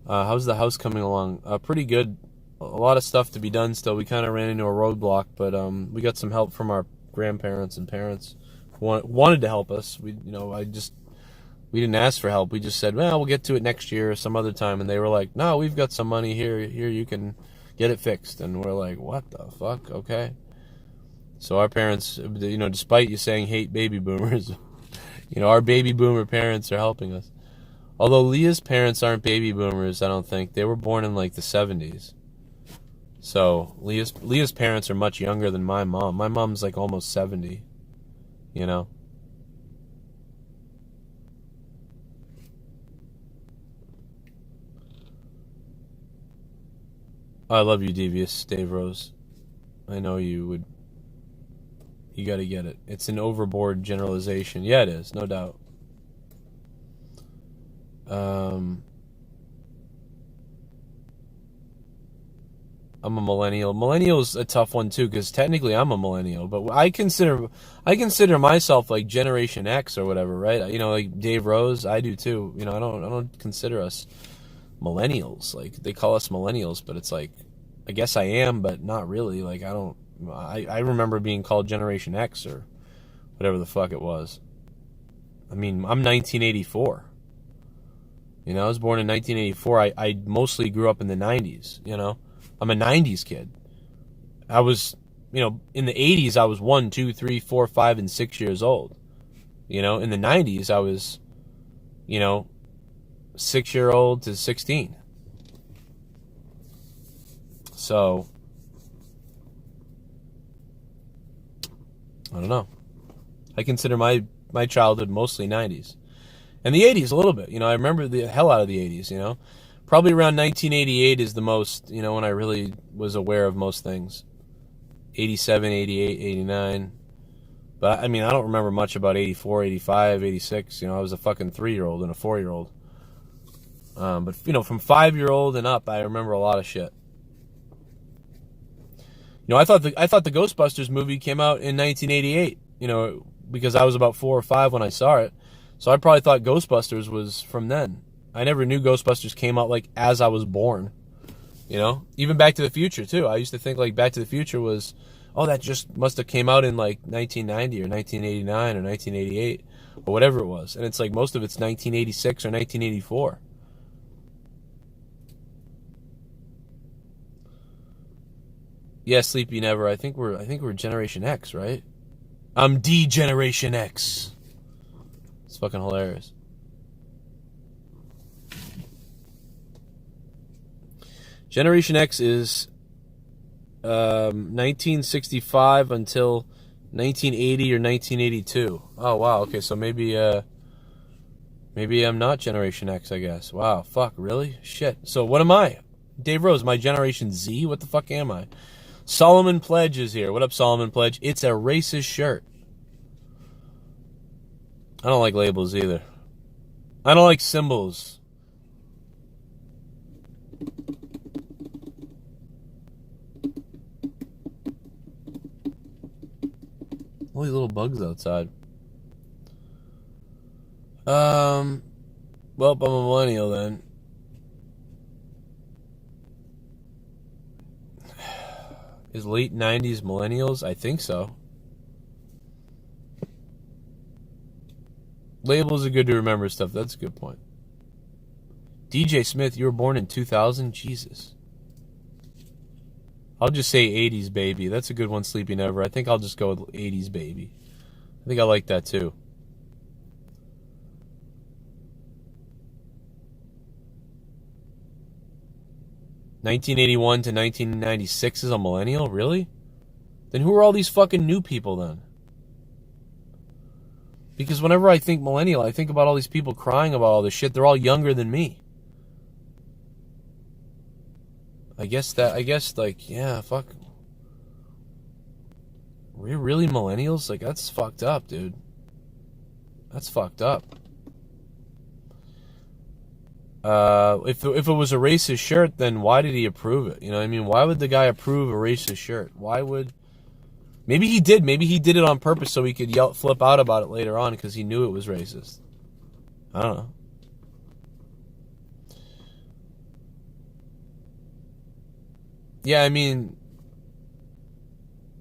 How's the house coming along? Pretty good. A lot of stuff to be done still. We kind of ran into a roadblock, but we got some help from our grandparents and parents who wanted to help us. We didn't ask for help. We just said, well, we'll get to it next year or some other time. And they were like, no, we've got some money here. Here, you can get it fixed. And we're like, what the fuck? Okay. So our parents, despite you saying hate baby boomers, our baby boomer parents are helping us. Although Leah's parents aren't baby boomers, I don't think. They were born in like the 70s. So Leah's parents are much younger than my mom. My mom's like almost 70, I love you, devious Dave Rose. I know you would. You gotta get it. It's an overboard generalization. Yeah, it is, no doubt. I'm a millennial. Millennial's a tough one too, because technically I'm a millennial, but I consider myself like Generation X or whatever, right? Like Dave Rose, I do too. I don't consider us millennials. Like they call us millennials, but it's like I guess I am, but not really. Like I remember being called Generation X or whatever the fuck it was. I mean, I'm 1984. I was born in 1984. I mostly grew up in the 90s, I'm a 90s kid. I was, in the 80s, I was 1, 2, 3, 4, 5, and 6 years old. In the 90s, I was, 6-year-old to 16. So, I don't know. I consider my childhood mostly 90s. And the 80s a little bit. I remember the hell out of the 80s, Probably around 1988 is the most, when I really was aware of most things. 87, 88, 89. But, I don't remember much about 84, 85, 86. I was a fucking 3-year-old and a 4-year-old. But, from 5-year-old and up, I remember a lot of shit. I thought the Ghostbusters movie came out in 1988, because I was about 4 or 5 when I saw it. So I probably thought Ghostbusters was from then. I never knew Ghostbusters came out like as I was born. Even Back to the Future too. I used to think like Back to the Future was oh, that just must have came out in like 1990 or 1989 or 1988 or whatever it was. And it's like most of it's 1986 or 1984. Yeah, Sleepy Never. I think we're Generation X, right? I'm D Generation X. It's fucking hilarious. Generation X is 1965 until 1980 or 1982. Oh wow, okay, so maybe I'm not Generation X, I guess. Wow, fuck, really? Shit. So what am I? Dave Rose, my Generation Z? What the fuck am I? Solomon Pledge is here. What up, Solomon Pledge? It's a racist shirt. I don't like labels either. I don't like symbols. All these little bugs outside. Well, I'm a millennial then. Is late 90s millennials? I think so. Labels are good to remember stuff. That's a good point. DJ Smith, you were born in 2000? Jesus. I'll just say 80s baby. That's a good one, Sleepy Never. I think I'll just go with 80s baby. I think I like that too. (1981 to 1996) is a millennial? Really? Then who are all these fucking new people then? Because whenever I think millennial, I think about all these people crying about all this shit. They're all younger than me. I guess, like, yeah, fuck. We're really millennials? Like, that's fucked up, dude. That's fucked up. If it was a racist shirt, then why did he approve it? You know what I mean? Why would the guy approve a racist shirt? Why would... Maybe he did. Maybe he did it on purpose so he could flip out about it later on because he knew it was racist. I don't know. Yeah, I mean...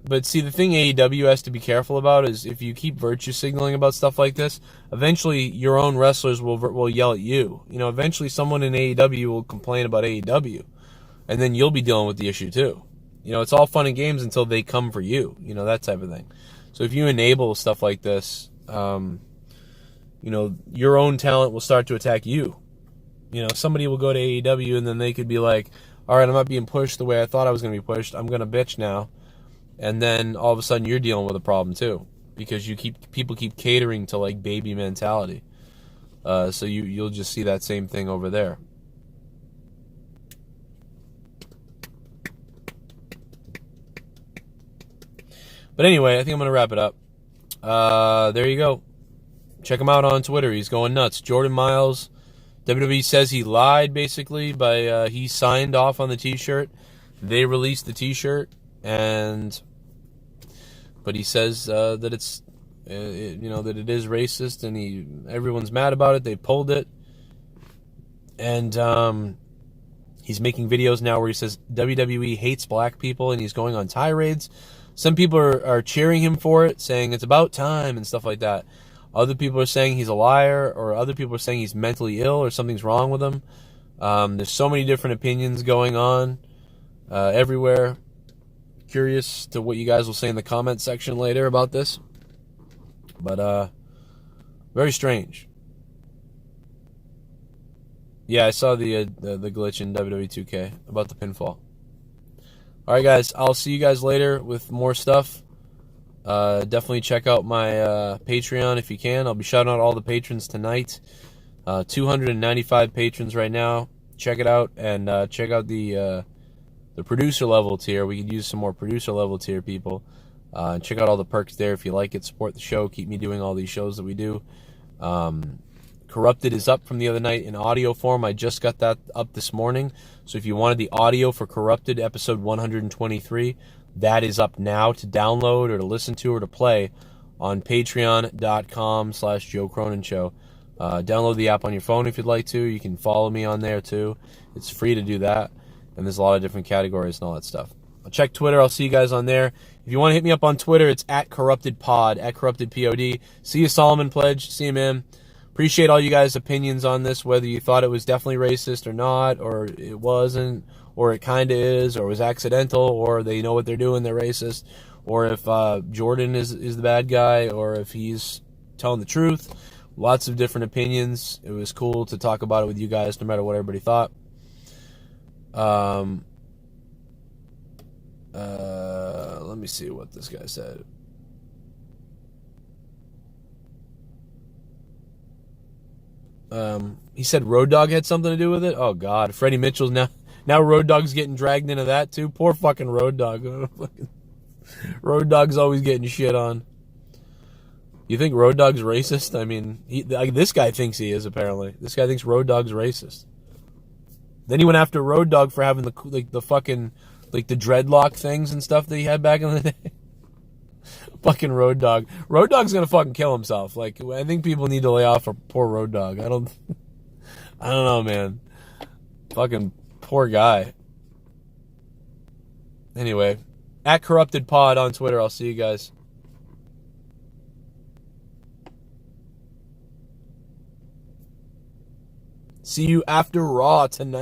But see, the thing AEW has to be careful about is if you keep virtue signaling about stuff like this, eventually your own wrestlers will yell at you. You know, eventually someone in AEW will complain about AEW, and then you'll be dealing with the issue too. You know, it's all fun and games until they come for you. You know, that type of thing. So if you enable stuff like this, you know, your own talent will start to attack you. You know, somebody will go to AEW and then they could be like, all right, I'm not being pushed the way I thought I was going to be pushed. I'm going to bitch now. And then all of a sudden you're dealing with a problem too, because people keep catering to like baby mentality. So you'll just see that same thing over there. But anyway, I think I'm gonna wrap it up. There you go. Check him out on Twitter. He's going nuts. Jordan Myles. WWE says he lied basically by he signed off on the T-shirt. They released the T-shirt but he says that it's you know, that it is racist, and everyone's mad about it. They pulled it, and he's making videos now where he says WWE hates black people, and he's going on tirades. Some people are cheering him for it, saying it's about time and stuff like that. Other people are saying he's a liar, or other people are saying he's mentally ill or something's wrong with him. There's so many different opinions going on everywhere. Curious to what you guys will say in the comment section later about this. But, very strange. Yeah, I saw the glitch in WWE 2K about the pinfall. Alright, guys, I'll see you guys later with more stuff. Definitely check out my Patreon if you can. I'll be shouting out all the patrons tonight. 295 patrons right now. Check it out, and check out the producer level tier. We could use some more producer level tier people. Check out all the perks there if you like it. Support the show. Keep me doing all these shows that we do. Corrupted is up from the other night in audio form. I just got that up this morning. So if you wanted the audio for Corrupted episode 123, that is up now to download or to listen to or to play on patreon.com/Joe Cronin Show. Download the app on your phone if you'd like to. You can follow me on there too. It's free to do that. And there's a lot of different categories and all that stuff. I'll check Twitter. I'll see you guys on there. If you want to hit me up on Twitter, it's @CorruptedPod, @CorruptedPod. See you, Solomon Pledge. See you, man. Appreciate all you guys' opinions on this, whether you thought it was definitely racist or not, or it wasn't, or it kind of is, or was accidental, or they know what they're doing, they're racist, or if Jordan is the bad guy, or if he's telling the truth. Lots of different opinions. It was cool to talk about it with you guys, no matter what everybody thought. Let me see what this guy said. He said Road Dogg had something to do with it. Oh God, Freddie Mitchell's now Road Dogg's getting dragged into that too. Poor fucking Road Dogg. Road Dogg's always getting shit on. You think Road Dogg's racist? I mean, this guy thinks he is, apparently. This guy thinks Road Dogg's racist. Then he went after Road Dogg for having the fucking the dreadlock things and stuff that he had back in the day. Fucking Road Dogg. Road Dogg's gonna fucking kill himself. I think people need to lay off for poor Road Dogg. I don't know, man. Fucking poor guy. Anyway, @CorruptedPod on Twitter. I'll see you guys. See you after Raw tonight.